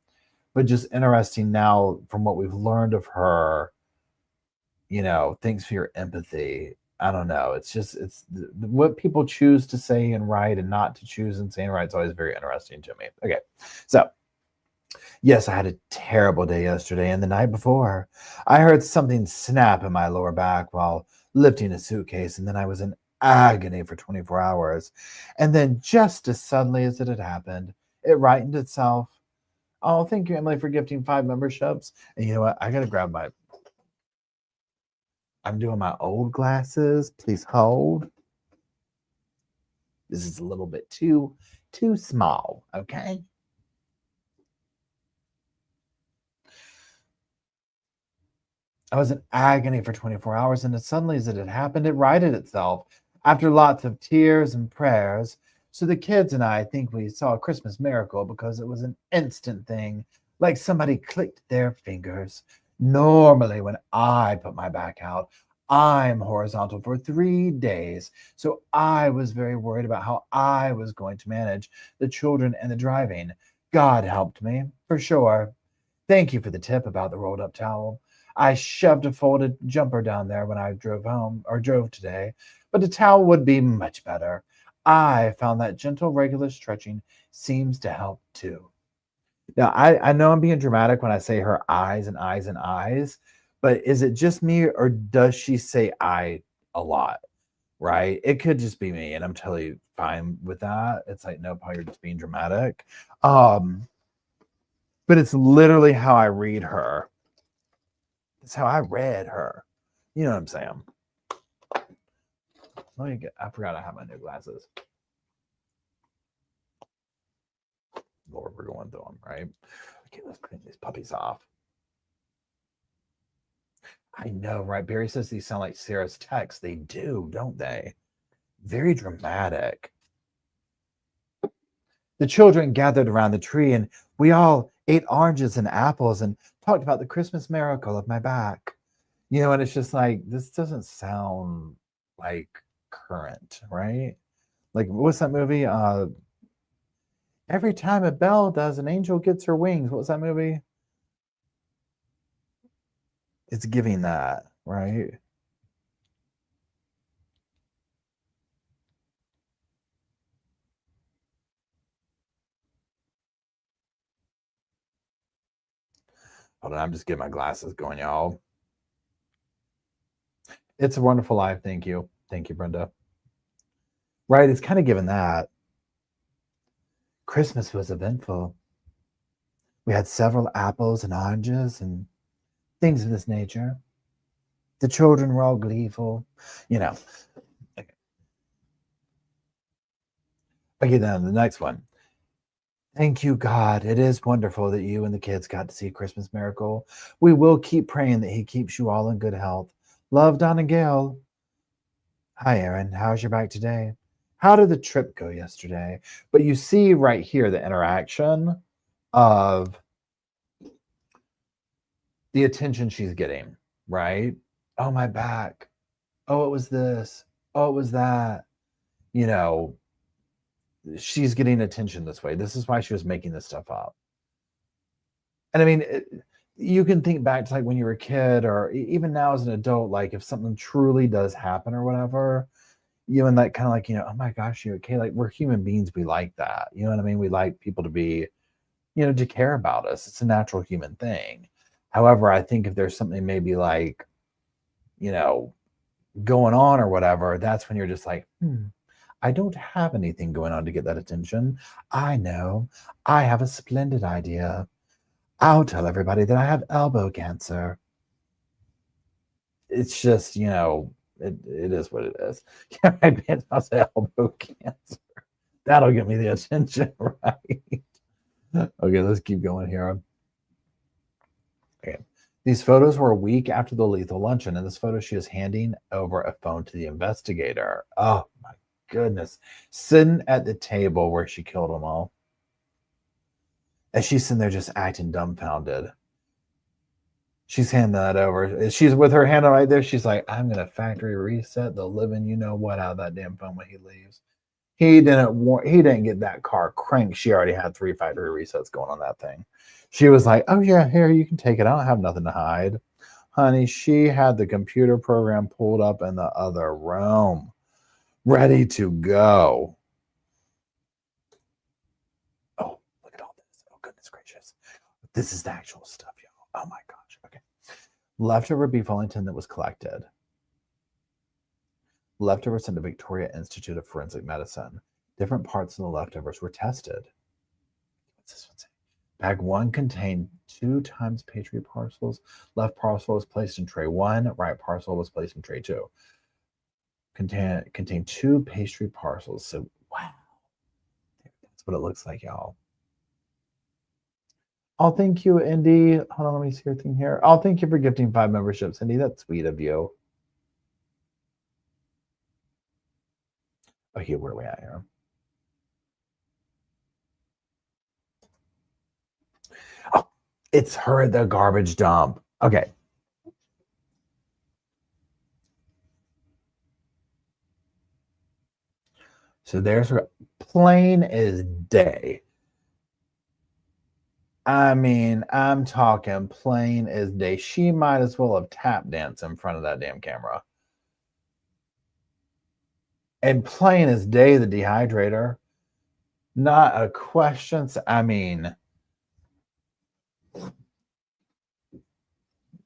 B: but just interesting now from what we've learned of her. Thanks for your empathy. I don't know. It's what people choose to say and write and not to choose and say and write. It's always very interesting to me. Okay, so yes, I had a terrible day yesterday and the night before. I heard something snap in my lower back while lifting a suitcase, and then I was in agony for 24 hours. And then just as suddenly as it had happened, it rightened itself. Oh, thank you, Emily, for gifting 5 memberships. And you know what? I got to grab I'm doing my old glasses. Please hold. This is a little bit too small, okay? I was in agony for 24 hours, and as suddenly as it had happened, it righted itself after lots of tears and prayers. So the kids and I think we saw a Christmas miracle because it was an instant thing, like somebody clicked their fingers. Normally, when I put my back out, I'm horizontal for 3 days. So I was very worried about how I was going to manage the children and the driving. God helped me, for sure. Thank you for the tip about the rolled up towel. I shoved a folded jumper down there when I drove today, but the towel would be much better. I found that gentle, regular stretching seems to help too. Now, I know I'm being dramatic when I say her eyes and eyes and eyes, but is it just me or does she say I a lot? Right? It could just be me, and I'm totally fine with that. It's like, no, Paul, you're just being dramatic. But it's literally how I read her. It's how I read her. You know what I'm saying? I forgot I have my new glasses. Lord, we're going through them, right? Okay, let's clean these puppies off. I know, right? Barry says these sound like Sarah's texts. They do, don't they? Very dramatic. The children gathered around the tree and we all ate oranges and apples and talked about the Christmas miracle of my back. And it's just like, this doesn't sound like current, right? Like, what's that movie? Every time a bell does, an angel gets her wings. What was that movie? It's giving that, right? Hold on, I'm just getting my glasses going, y'all. It's a Wonderful Life. Thank you. Thank you, Brenda. Right, it's kind of given that. Christmas was eventful. We had several apples and oranges and things of this nature. The children were all gleeful, Okay, then the next one. Thank you, God. It is wonderful that you and the kids got to see a Christmas miracle. We will keep praying that he keeps you all in good health. Love, Don and Gail. Hi, Erin. How's your back today? How did the trip go yesterday? But you see right here the interaction of the attention she's getting, right? Oh, my back. Oh, it was this. Oh, it was that. she's getting attention this way. This is why she was making this stuff up. And I mean, you can think back to like when you were a kid, or even now as an adult, like if something truly does happen or whatever, you and that kind of like, oh my gosh, you okay? Like we're human beings. We like that. You know what I mean? We like people to be, to care about us. It's a natural human thing. However, I think if there's something maybe like, going on or whatever, that's when you're just like, I don't have anything going on to get that attention. I know. I have a splendid idea. I'll tell everybody that I have elbow cancer. It's just, it is what it is. Yeah, I'll say elbow cancer. That'll get me the attention, right? Okay, let's keep going here. Okay. These photos were a week after the lethal luncheon. In this photo, she is handing over a phone to the investigator. Oh, my goodness. Sitting at the table where she killed them all. And she's sitting there just acting dumbfounded. She's handing that over. She's with her hand right there. She's like, I'm going to factory reset the living you-know-what out of that damn phone when he leaves. He didn't get that car cranked. She already had 3 factory resets going on that thing. She was like, oh, yeah, here, you can take it. I don't have nothing to hide. Honey, she had the computer program pulled up in the other room, ready to go. Oh, look at all this. Oh, goodness gracious. This is the actual stuff, y'all. Oh, my gosh. Okay. Leftover beef Wellington that was collected. Leftovers sent to Victoria Institute of Forensic Medicine. Different parts of the leftovers were tested. What's this one say? Bag 1 contained 2 times pastry parcels. Left parcel was placed in tray 1. Right parcel was placed in tray 2. Contained 2 pastry parcels. So, wow. That's what it looks like, y'all. Oh, thank you, Indy. Hold on, let me see your thing here. Oh, thank you for gifting 5 memberships, Indy. That's sweet of you. Okay, where are we at here? Oh, it's her at the garbage dump. Okay. So there's her. Plain as day. I mean, I'm talking plain as day. She might as well have tap danced in front of that damn camera. And plain as day, the dehydrator. Not a question. I mean,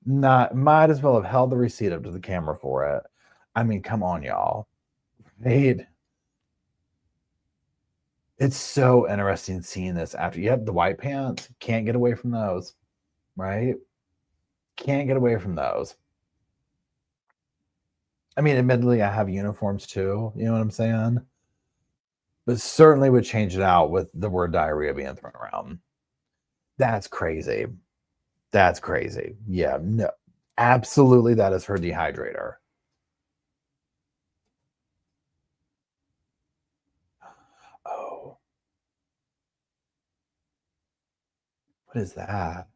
B: might as well have held the receipt up to the camera for it. I mean, come on, y'all. Right? It's so interesting seeing this after. Yep, the white pants. Can't get away from those. Right? Can't get away from those. I mean, admittedly, I have uniforms too. You know what I'm saying? But certainly would change it out with the word diarrhea being thrown around. That's crazy. That's crazy. Yeah, no. Absolutely, that is her dehydrator. Oh. What is that?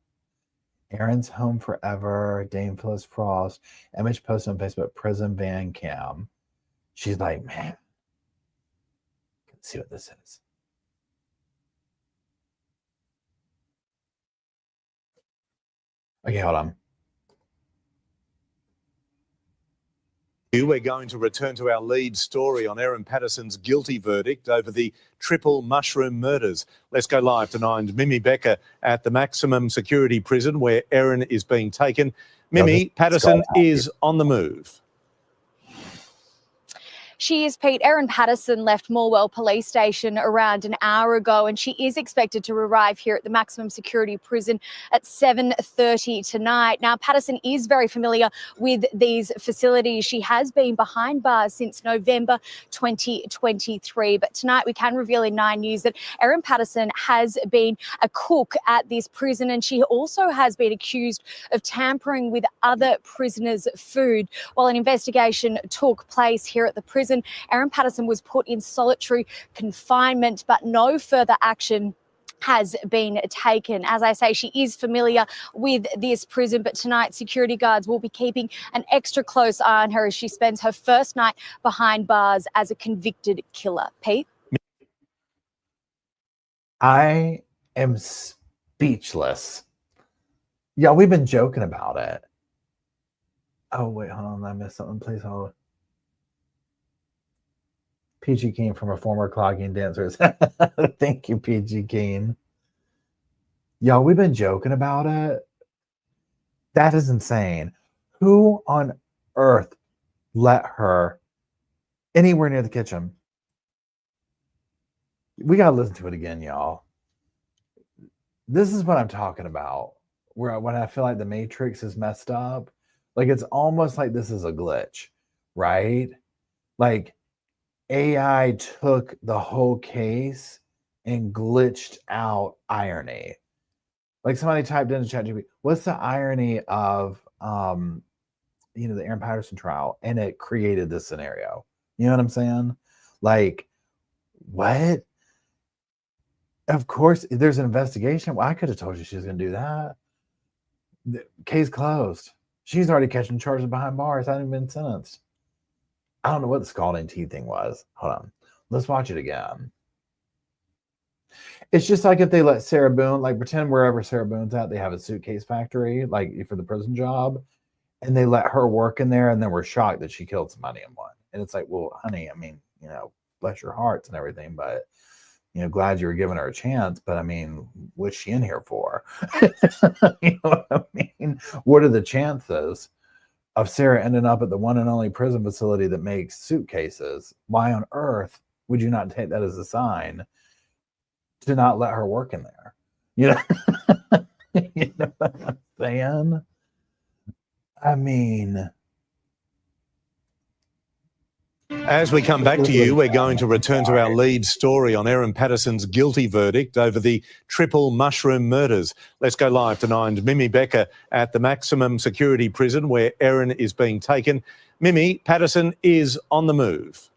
B: Erin's home forever. Dame Phyllis Frost. Image posted on Facebook. Prison van cam. She's like, man. Let's see what this is. Okay, hold on.
H: We're going to return to our lead story on Erin Patterson's guilty verdict over the triple mushroom murders. Let's go live to 9's Mimi Becker at the maximum security prison where Erin is being taken. Mimi, Patterson is on the move.
I: She is, Pete. Erin Patterson left Morwell Police Station around an hour ago, and she is expected to arrive here at the maximum security prison at 7:30 tonight. Now, Patterson is very familiar with these facilities. She has been behind bars since November 2023. But tonight we can reveal in 9 News that Erin Patterson has been a cook at this prison, and she also has been accused of tampering with other prisoners' food. While an investigation took place here at the prison, Erin Patterson was put in solitary confinement, but no further action has been taken. As I say, she is familiar with this prison, but tonight security guards will be keeping an extra close eye on her as she spends her first night behind bars as a convicted killer. Pete?
B: I am speechless. Yeah, we've been joking about it. Oh, wait, hold on. I missed something. Please hold. PG Keen from a former clogging dancers. Thank you, PG Keen. Y'all, we've been joking about it. That is insane. Who on earth let her anywhere near the kitchen? We got to listen to it again, y'all. This is what I'm talking about. Where when I feel like the Matrix is messed up, like it's almost like this is a glitch, right? Like AI took the whole case and glitched out irony. Like somebody typed into ChatGPT, what's the irony of the Aaron Patterson trial? And it created this scenario. You know what I'm saying? Like, what? Of course, there's an investigation. Well, I could have told you she was going to do that. The case closed. She's already catching charges behind bars. Hasn't even been sentenced. I don't know what the scalding tea thing was. Hold on. Let's watch it again. It's just like if they let Sarah Boone, like pretend wherever Sarah Boone's at, they have a suitcase factory, like for the prison job, and they let her work in there, and then we're shocked that she killed somebody in one. And it's like, well, honey, I mean, bless your hearts and everything, but glad you were giving her a chance. But I mean, what's she in here for? You know what I mean? What are the chances of Sarah ending up at the one and only prison facility that makes suitcases? Why on earth would you not take that as a sign to not let her work in there? You know what I'm saying? I mean,
H: As we come back to you, we're going to return to our lead story on Erin Patterson's guilty verdict over the triple mushroom murders. Let's go live to 9 Mimi Becker at the maximum security prison where Erin is being taken. Mimi, Patterson is on the move.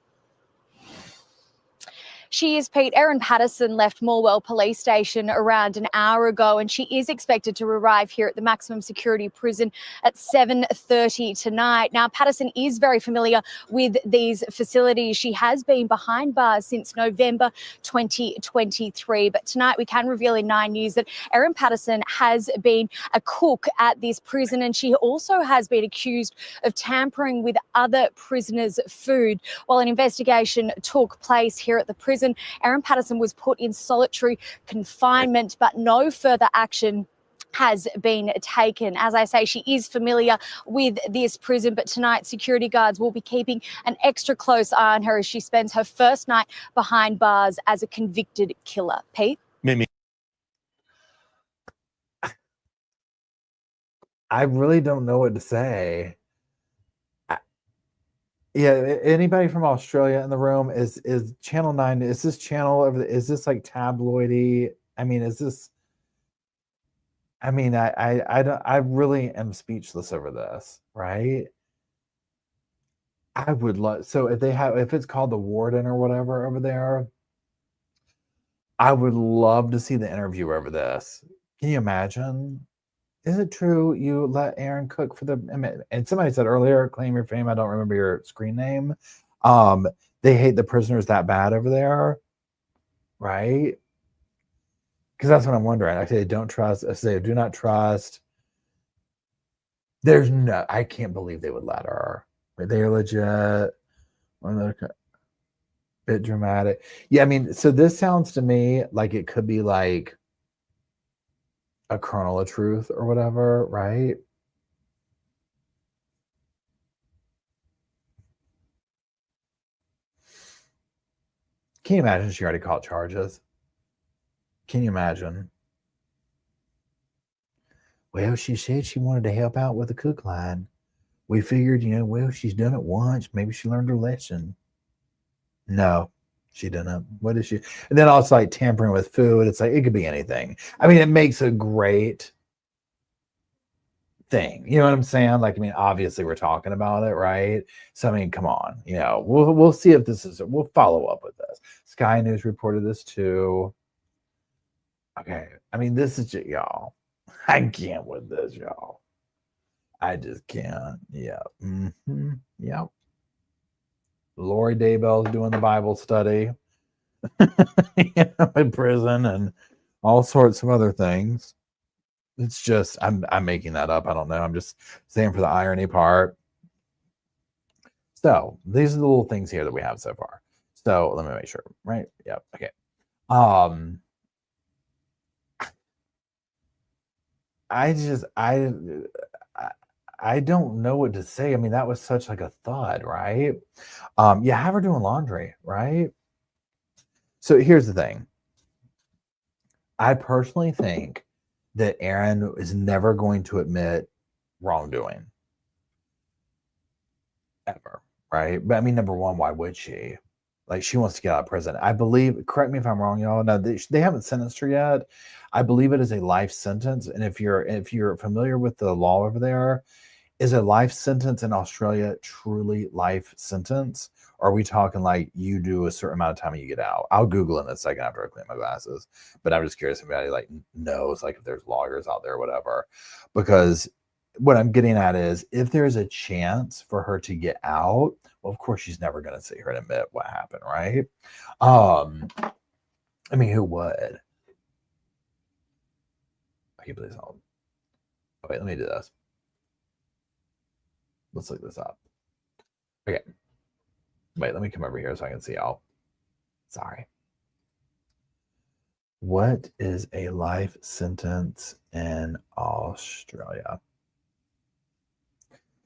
I: She is, Pete. Erin Patterson left Morwell Police Station around an hour ago, and she is expected to arrive here at the maximum security prison at 7:30 tonight. Now, Patterson is very familiar with these facilities. She has been behind bars since November 2023. But tonight we can reveal in 9 News that Erin Patterson has been a cook at this prison, and she also has been accused of tampering with other prisoners' food. While an investigation took place here at the prison, Erin Patterson was put in solitary confinement, but no further action has been taken. As I say, she is familiar with this prison, but tonight security guards will be keeping an extra close eye on her as she spends her first night behind bars as a convicted killer. Pete?
H: Mimi.
B: I really don't know what to say. Yeah, anybody from Australia in the room? Is Channel 9, is this channel over is this like tabloidy? I mean, is this, I mean, I really am speechless over this, right? I would love, so if it's called The Warden or whatever over there, I would love to see the interview over this. Can you imagine? Is it true you let Erin cook for and somebody said earlier, claim your fame, I don't remember your screen name. They hate the prisoners that bad over there, right? Because that's what I'm wondering. I say don't trust. I say do not trust. I can't believe they would let her. They're legit. Bit dramatic. Yeah, I mean, so this sounds to me like it could be like a kernel of truth or whatever, right? Can you imagine she already caught charges? Can you imagine? Well, she said she wanted to help out with the cook line. We figured, well, she's done it once. Maybe she learned her lesson. No, she didn't. What is she? And then also like tampering with food. It's like, it could be anything. I mean, it makes a great thing. You know what I'm saying? Like, I mean, obviously we're talking about it, right? So, I mean, come on, we'll see if we'll follow up with this. Sky News reported this too. Okay. I mean, this is just, y'all. I can't with this, y'all. I just can't. Yeah. Yep. Lori Daybell's doing the Bible study. in prison and all sorts of other things. It's just I'm making that up. I don't know. I'm just saying for the irony part. So these are the little things here that we have so far. So let me make sure, right? Yep. Okay. I don't know what to say. I mean, that was such like a thud, right? Yeah, have her doing laundry, right? So here's the thing. I personally think that Erin is never going to admit wrongdoing. Ever, right? But I mean, number one, why would she? Like, she wants to get out of prison. I believe, correct me if I'm wrong, y'all. Now, they haven't sentenced her yet. I believe it is a life sentence. And if you're familiar with the law over there, is a life sentence in Australia truly life sentence? Or are we talking like you do a certain amount of time and you get out? I'll Google it in a second after I clean my glasses. But I'm just curious if anybody like knows, like if there's lawyers out there or whatever. Because what I'm getting at is if there's a chance for her to get out, well, of course she's never going to sit here and admit what happened, right? I mean, who would? Okay, please hold. Oh, wait, let me do this. Let's look this up. Okay. Wait, let me come over here so I can see y'all. Sorry. What is a life sentence in Australia?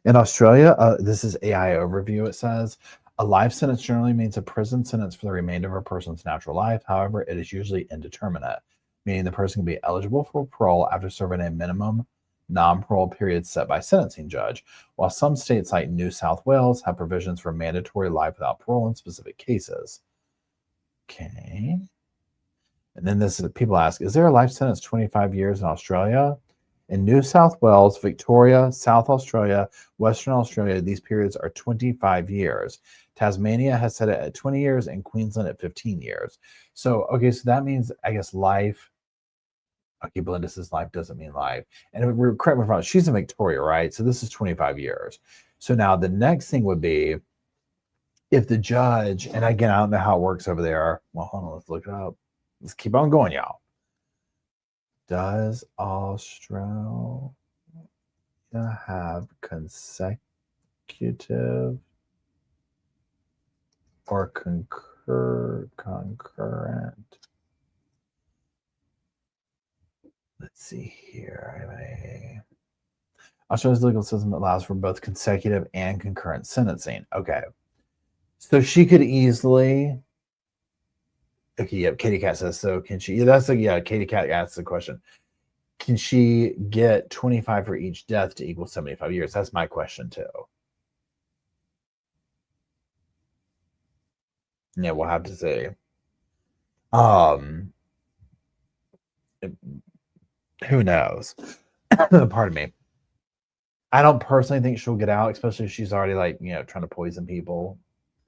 B: In Australia, this is AI overview. It says a life sentence generally means a prison sentence for the remainder of a person's natural life. However, it is usually indeterminate, meaning the person can be eligible for parole after serving a minimum non-parole period set by sentencing judge, while some states like New South Wales have provisions for mandatory life without parole in specific cases. Okay. And then this is, people ask, is there a life sentence 25 years in Australia? In New South Wales, Victoria, South Australia, Western Australia, these periods are 25 years. Tasmania has set it at 20 years and Queensland at 15 years. So, okay, so that means, I guess, life. Okay, Belinda says life doesn't mean life. And we're correct me if I'm wrong, she's in Victoria, right? So this is 25 years. So now the next thing would be if the judge, and again, I don't know how it works over there. Well, hold on, let's look it up. Let's keep on going, y'all. Does Australia have consecutive or concurrent? Let's see here. Australia's legal system allows for both consecutive and concurrent sentencing. Okay. So she could easily. Okay, yep. Katie Cat says, so can she? Yeah, Katie Cat asks the question. Can she get 25 for each death to equal 75 years? That's my question too. Yeah, we'll have to see. Who knows? Pardon me. I don't personally think she'll get out, especially if she's already like, trying to poison people,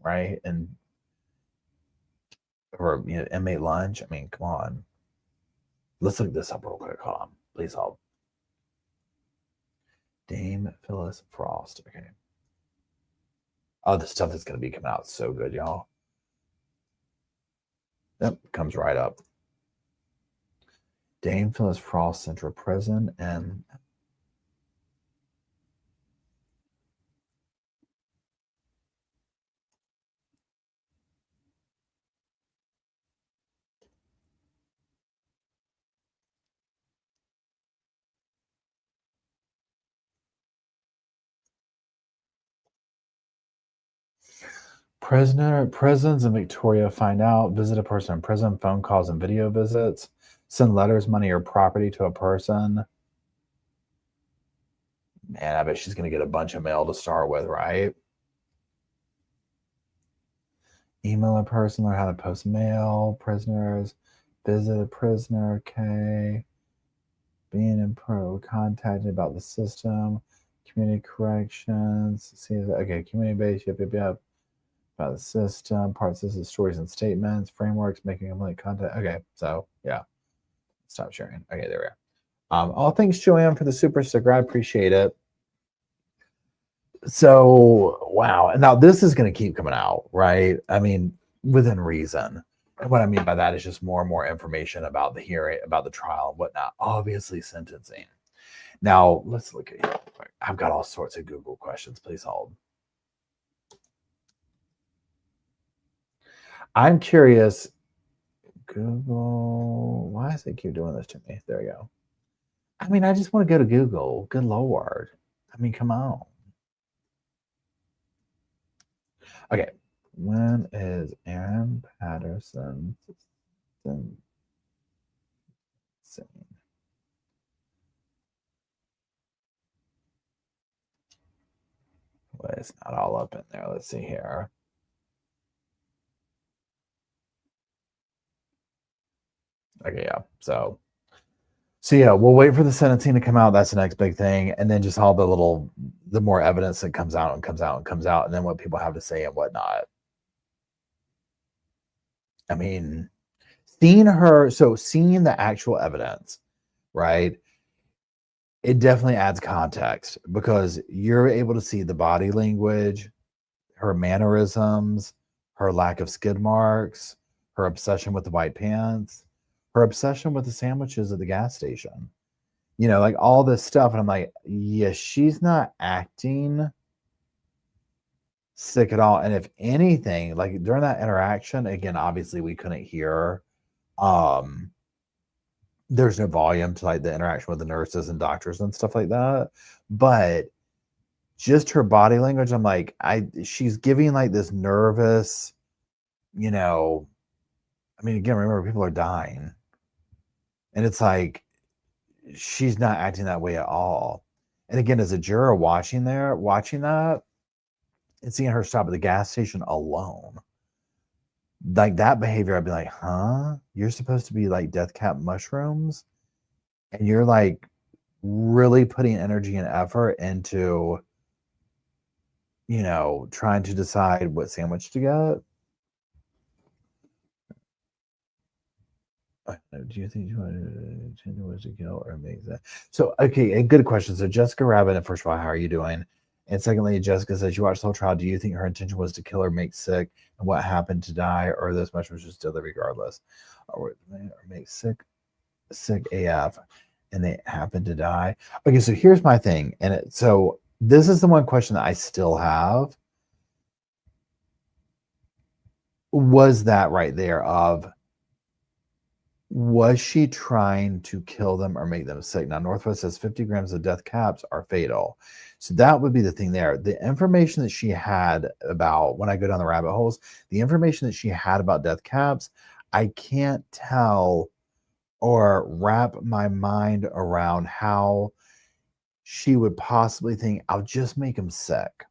B: right? And or inmate lunch. I mean, come on. Let's look this up real quick. Hold on. Please hold. Dame Phyllis Frost. Okay. Oh, the stuff that's going to be coming out so good, y'all. Yep, comes right up. Dame Phyllis Frost Central Prison and prisons in Victoria find out, visit a person in prison, phone calls and video visits, send letters, money, or property to a person. Man, I bet she's going to get a bunch of mail to start with, right? Email a person, learn how to post mail, prisoners, visit a prisoner, okay. Being in contacted about the system, community corrections, see, okay, community-based, yep, about the system, parts of the stories and statements, frameworks, making a content. Okay, so yeah, stop sharing. Okay, there we are. All thanks, Joanne, for the super sticker. I appreciate it. So, wow. Now this is going to keep coming out, right? I mean, within reason. And what I mean by that is just more and more information about the hearing, about the trial and whatnot. Obviously, sentencing. Now, let's look at it. I've got all sorts of Google questions. Please hold. I'm curious. Google, why does it keep doing this to me? There we go. I mean, I just want to go to Google. Good Lord. I mean, come on. Okay. When is Erin Patterson sentencing? Well, it's not all up in there. Let's see here. Okay, yeah. So yeah, we'll wait for the sentencing to come out. That's the next big thing. And then just all the more evidence that comes out, and then what people have to say and whatnot. I mean, seeing the actual evidence, right? It definitely adds context because you're able to see the body language, her mannerisms, her lack of skid marks, her obsession with the white pants, her obsession with the sandwiches at the gas station, like all this stuff. And I'm like, yeah, she's not acting sick at all. And if anything, like during that interaction, again, obviously we couldn't hear, there's no volume to like the interaction with the nurses and doctors and stuff like that. But just her body language, I'm like, she's giving like this nervous, I mean, again, remember, people are dying. And it's like, she's not acting that way at all. And again, as a juror watching that and seeing her stop at the gas station alone, like that behavior, I'd be like, huh? You're supposed to be like death cap mushrooms? And you're like really putting energy and effort into, trying to decide what sandwich to get? Do you think you want to change the words to kill or make that? So, okay, a good question. So, Jessica Rabbit, first of all, how are you doing? And secondly, Jessica says, you watched the whole trial. Do you think her intention was to kill or make sick? And what happened to die? Or those mushrooms just still there regardless? Or make sick AF and they happen to die? Okay, so here's my thing. So this is the one question that I still have. Was that right there of, was she trying to kill them or make them sick? Now, Northwest says 50 grams of death caps are fatal. So that would be the thing there. The information that she had about, when I go down the rabbit holes, the information that she had about death caps, I can't tell or wrap my mind around how she would possibly think, I'll just make them sick.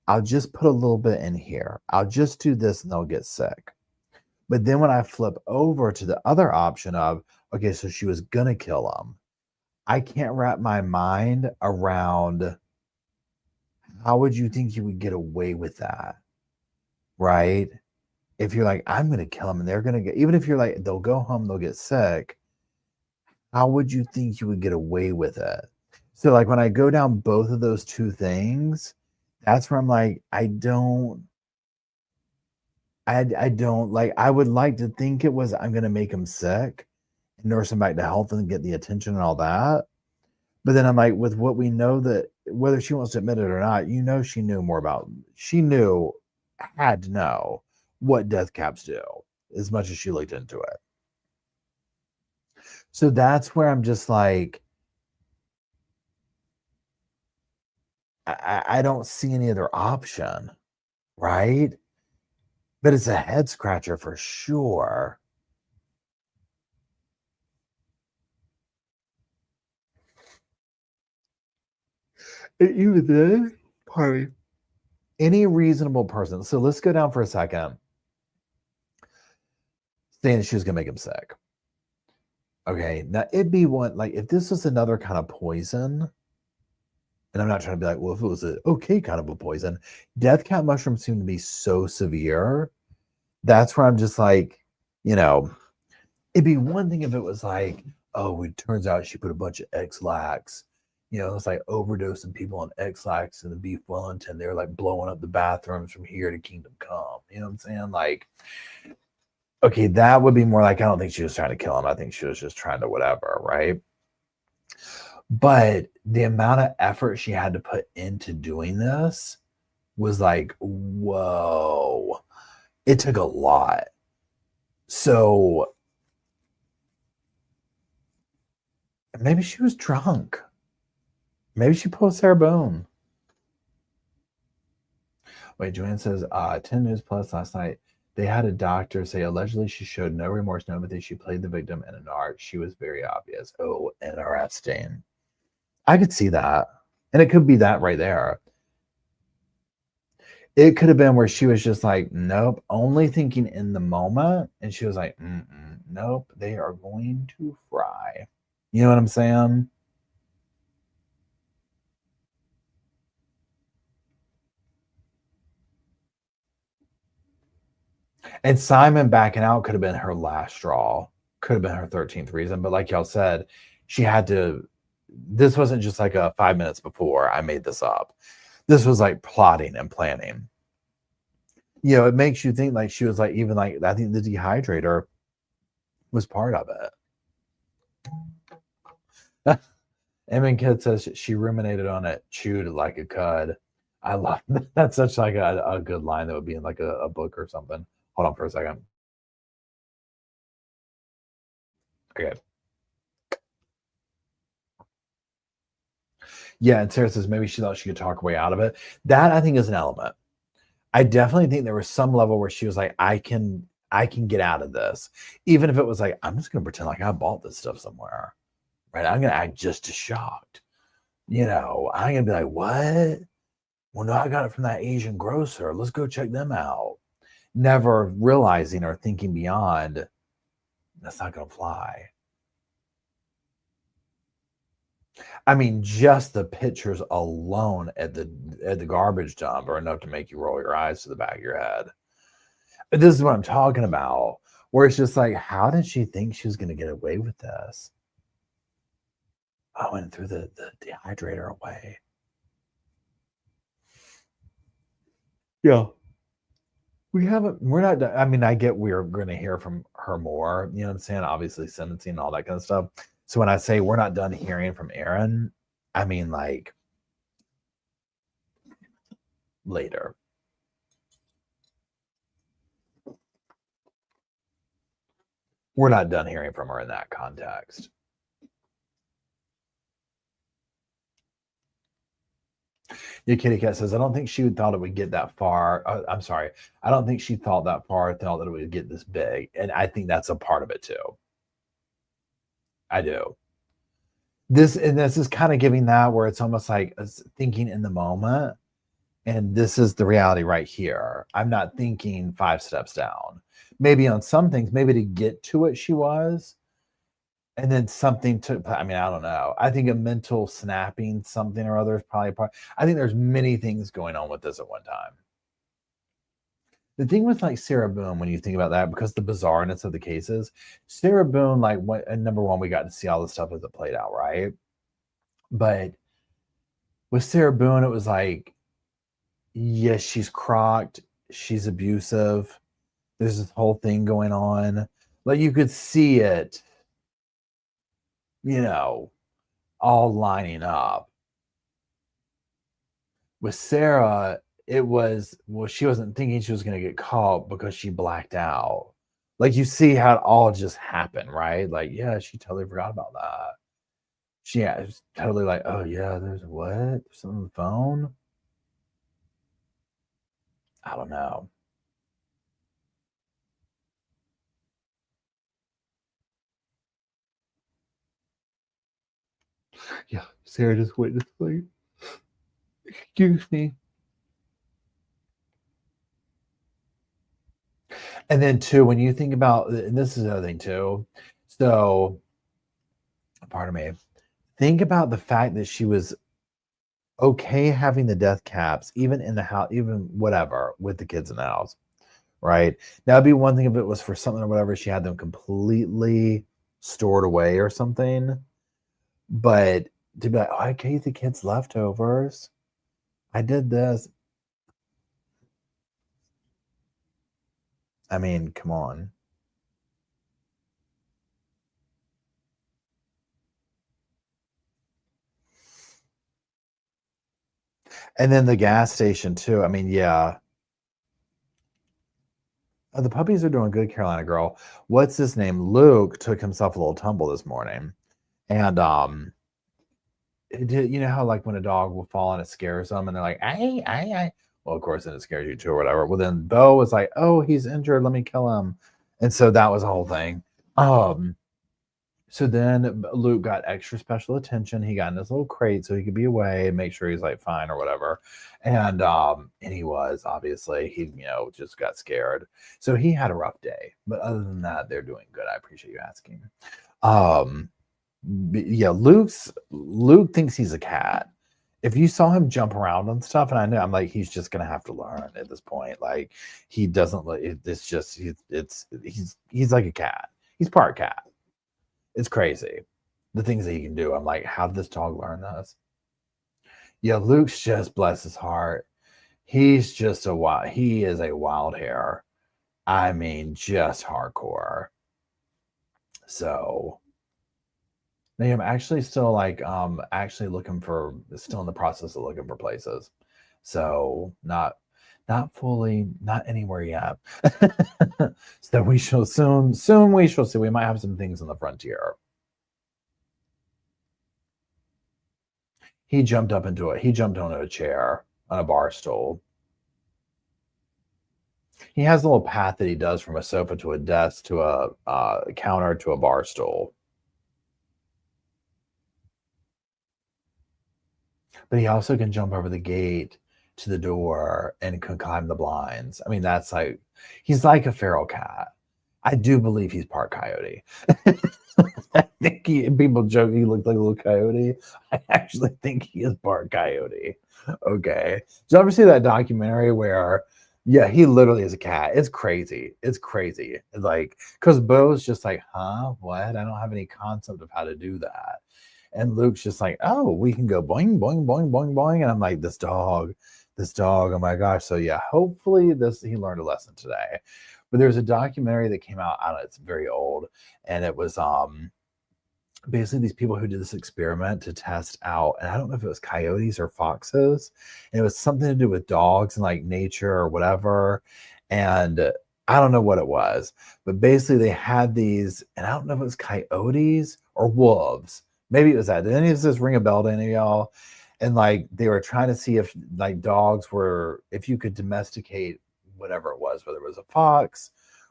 B: I'll just put a little bit in here. I'll just do this and they'll get sick. But then when I flip over to the other option of, okay, so she was going to kill them, I can't wrap my mind around how would you think you would get away with that, right? If you're like, I'm going to kill them and they're going to get, even if you're like, they'll go home, they'll get sick, how would you think you would get away with it? So like when I go down both of those two things, that's where I'm like, I don't like, I would like to think it was, I'm going to make them sick and nurse them back to health and get the attention and all that. But then I'm like, with what we know, that whether she wants to admit it or not, she had to know what death caps do as much as she looked into it. So that's where I'm just like, I don't see any other option, right? But it's a head scratcher for sure. Even then, pardon me, any reasonable person. So let's go down for a second. Saying that she was going to make him sick. Okay, now it'd be one, like if this was another kind of poison, and I'm not trying to be like, well, if it was an okay kind of a poison, death cap mushrooms seem to be so severe. That's where I'm just like, it'd be one thing if it was like, oh, it turns out she put a bunch of X-Lax, it's like overdosing people on X-Lax and the beef Wellington. They were like blowing up the bathrooms from here to Kingdom Come. You know what I'm saying? Like, okay, that would be more like, I don't think she was trying to kill him. I think she was just trying to whatever, right? But the amount of effort she had to put into doing this was like, whoa, it took a lot. So maybe she was drunk. Maybe she pulled Sarah Boone. Wait, Joanne says, 10 News Plus last night, they had a doctor say allegedly she showed no remorse, no empathy. She played the victim in an art. She was very obvious. Oh, interesting. I could see that. And it could be that right there. It could have been where she was just like, nope, only thinking in the moment. And she was like, nope, they are going to fry. You know what I'm saying? And Simon backing out could have been her last straw. Could have been her 13th reason. But like y'all said, she had to, this wasn't just like a 5 minutes before I made this up. This was like plotting and planning. You know, it makes you think like she was like, even like, I think the dehydrator was part of it. Emin Kid says she ruminated on it, chewed it like a cud. I love that. That's such like a good line that would be in like a book or something. Hold on for a second. Okay. Yeah, and Sarah says maybe she thought she could talk her way out of it. That I think is an element. I definitely think there was some level where she was like, I can get out of this. Even if it was like, I'm just gonna pretend like I bought this stuff somewhere. Right? I'm gonna act just as shocked. You know, I'm gonna be like, what? Well, no, I got it from that Asian grocer. Let's go check them out. Never realizing or thinking beyond, that's not gonna fly. I mean, just the pictures alone at the garbage dump are enough to make you roll your eyes to the back of your head. This is what I'm talking about, where it's just like, how did she think she was going to get away with this? Oh, and threw the dehydrator away. Yeah. We're not, I mean, I get we're going to hear from her more, you know what I'm saying? Obviously, sentencing and all that kind of stuff. So when I say we're not done hearing from Erin, I mean like later. We're not done hearing from her in that context. Yeah, Kitty Cat says, I don't think she thought it would get that far. I'm sorry. I don't think she thought that far, thought that it would get this big. And I think that's a part of it too. I do. This is kind of giving that where it's almost like thinking in the moment. And this is the reality right here. I'm not thinking 5 steps down. Maybe on some things, maybe to get to it, she was. And then something took, I mean, I don't know. I think a mental snapping something or other is probably part. I think there's many things going on with this at one time. The thing with like Sarah Boone, when you think about that, because the bizarreness of the cases, Sarah Boone, like number one, we got to see all the stuff as it played out, right? But with Sarah Boone, it was like, yes, she's crocked, she's abusive. There's this whole thing going on. Like you could see it, you know, all lining up. With Sarah, it was, well, she wasn't thinking she was going to get caught because she blacked out. Like you see how it all just happened, right? Like, yeah, she totally forgot about that. She was totally like, oh yeah, there's what? There's something on the phone? I don't know. Yeah, Sarah just witnessed like, excuse me. And then too, when you think about, and this is another thing too. So, pardon me. Think about the fact that she was okay having the death caps, even in the house, even whatever, with the kids in the house, right? Now, it'd be one thing if it was for something or whatever, she had them completely stored away or something. But to be like, oh, I gave the kids leftovers. I did this. I mean, come on. And then the gas station too. I mean, yeah. Oh, the puppies are doing good, Carolina girl. What's his name? Luke took himself a little tumble this morning. And it did, you know how like when a dog will fall and it scares them and they're like, I. Well, of course, then it scares you too or whatever. Well, then Bo was like, oh, he's injured. Let me kill him. And so that was the whole thing. So then Luke got extra special attention. He got in this little crate so he could be away and make sure he's like fine or whatever. And he was obviously he just got scared. So he had a rough day. But other than that, they're doing good. I appreciate you asking. Yeah, Luke thinks he's a cat. If you saw him jump around and stuff, and I know I'm like he's just gonna have to learn at this point. Like he doesn't. It's just he's like a cat. He's part cat. It's crazy. The things that he can do. I'm like, how did this dog learn this? Yeah, Luke's just, bless his heart. He's just he is a wild hair. I mean, just hardcore. So I'm actually still like, still in the process of looking for places. So not fully, not anywhere yet. So we shall soon we shall see. We might have some things on the frontier. He jumped onto a chair on a bar stool. He has a little path that he does from a sofa to a desk to a counter to a bar stool. But he also can jump over the gate to the door and can climb the blinds. I mean, that's like, he's like a feral cat. I do believe he's part coyote. I think people joke he looked like a little coyote. I actually think he is part coyote. Okay. Did you ever see that documentary where, yeah, he literally is a cat? It's crazy. It's crazy. Like, because Bo's just like, huh? What? I don't have any concept of how to do that. And Luke's just like, oh, we can go boing, boing, boing, boing, boing. And I'm like, this dog, oh my gosh. So yeah, hopefully he learned a lesson today. But there's a documentary that came out, I don't know, it's very old. And it was basically these people who did this experiment to test out, and I don't know if it was coyotes or foxes. And it was something to do with dogs and like nature or whatever. And I don't know what it was, but basically they had these, and I don't know if it was coyotes or wolves. Maybe it was that. Did any of this ring a bell to any of y'all? And like they were trying to see if like dogs were, if you could domesticate whatever it was, whether it was a fox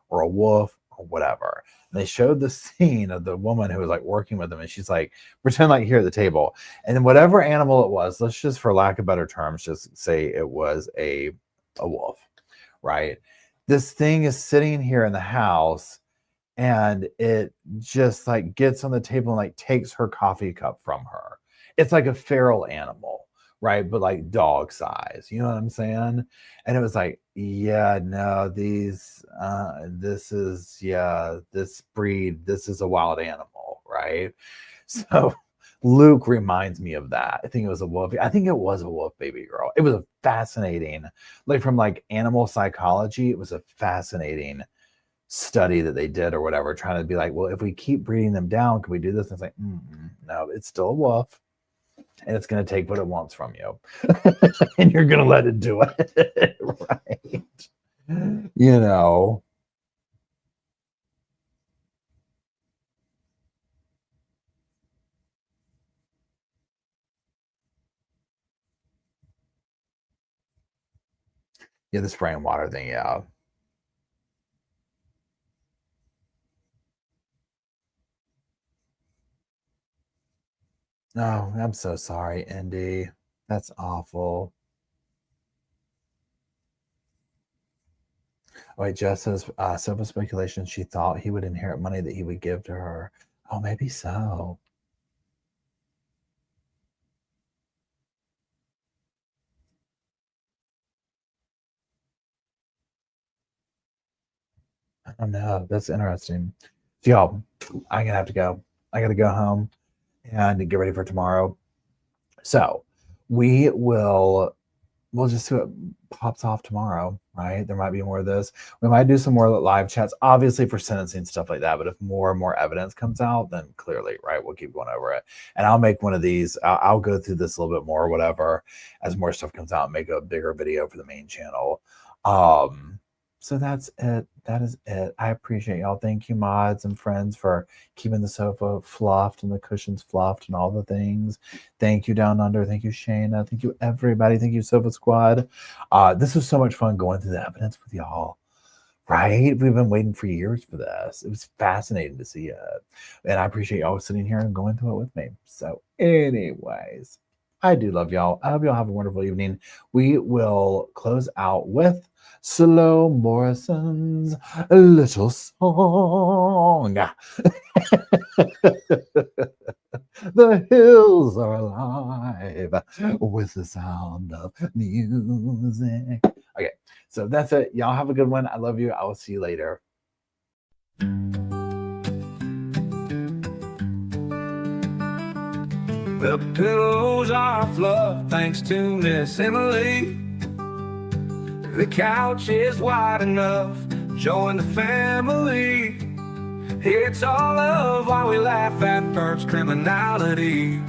B: or a wolf or whatever. And they showed the scene of the woman who was like working with them, and she's like, pretend like here at the table. And then whatever animal it was, let's just, for lack of better terms, just say it was a wolf, right? This thing is sitting here in the house, and it just like gets on the table and like takes her coffee cup from her. It's like a feral animal, right? But like dog size, you know what I'm saying? And it was like, yeah, no, this breed, this is a wild animal, right? So Luke reminds me of that. I think it was a wolf. I think it was a wolf baby girl. It was a fascinating, like from like animal psychology, it was a fascinating study that they did or whatever, trying to be like, well, if we keep breeding them down, can we do this? And it's like, no, it's still a wolf, and it's going to take what it wants from you, and you're going to let it do it, right? You know. Yeah, the spray and water thing, yeah. Oh, I'm so sorry, Indy. That's awful. Wait, Jess says, Sofa speculation, she thought he would inherit money that he would give to her. Oh, maybe so. I don't know. That's interesting. So, y'all, I'm gonna have to go. I gotta go home and get ready for tomorrow. So we will we'll just see what pops off tomorrow, right? There might be more of this. We might do some more live chats, obviously for sentencing, stuff like that. But if more and more evidence comes out, then clearly, right, we'll keep going over it. And I'll make one of these. I'll go through this a little bit more or whatever as more stuff comes out and make a bigger video for the main channel. So that's it. That is it. I appreciate y'all. Thank you, mods and friends, for keeping the sofa fluffed and the cushions fluffed and all the things. Thank you, Down Under. Thank you, Shayna. Thank you, everybody. Thank you, Sofa Squad. This was so much fun going through the evidence with y'all. Right? We've been waiting for years for this. It was fascinating to see it. And I appreciate y'all sitting here and going through it with me. So anyways, I do love y'all. I hope y'all have a wonderful evening. We will close out with Slow Morrison's little song. The hills are alive with the sound of music. Okay, so that's it. Y'all have a good one. I love you. I will see you later.
A: The pillows are fluffed thanks to Miss Emily. The couch is wide enough. Join the family. It's all of why we laugh at Burt's criminalities.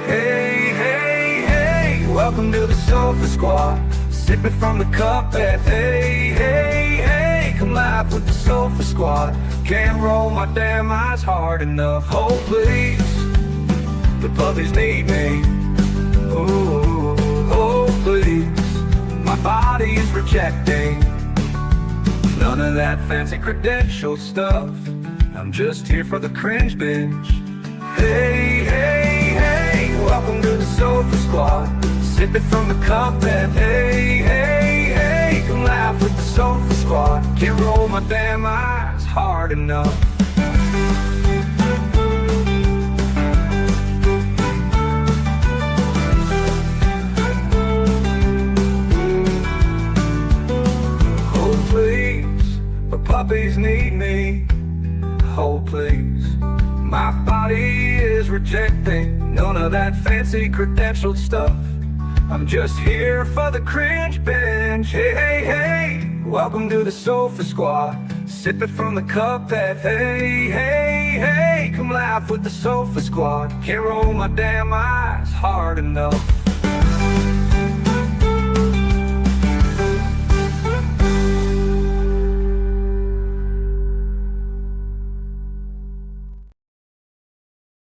A: Hey, hey, hey, welcome to the Sofa Squad. Sipping from the cup at hey, hey, hey, come laugh with the Sofa Squad. Can't roll my damn eyes hard enough. Oh, please, the puppies need me. Oh, oh, please, my body is rejecting none of that fancy credential stuff. I'm just here for the cringe binge. Hey, hey, hey, welcome to the Sofa Squad. Sipping from the cup and hey, hey, hey, come laugh with the Sofa Squad. Can't roll my damn eyes hard enough. Oh please, the puppies need me. Oh please, my body is rejecting none of that fancy credentialed stuff. I'm just here for the cringe binge. Hey, hey, hey, welcome to the Sofa Squad. Sipping from the cup that hey, hey, hey, come laugh with the Sofa Squad. Can't roll my damn eyes hard enough.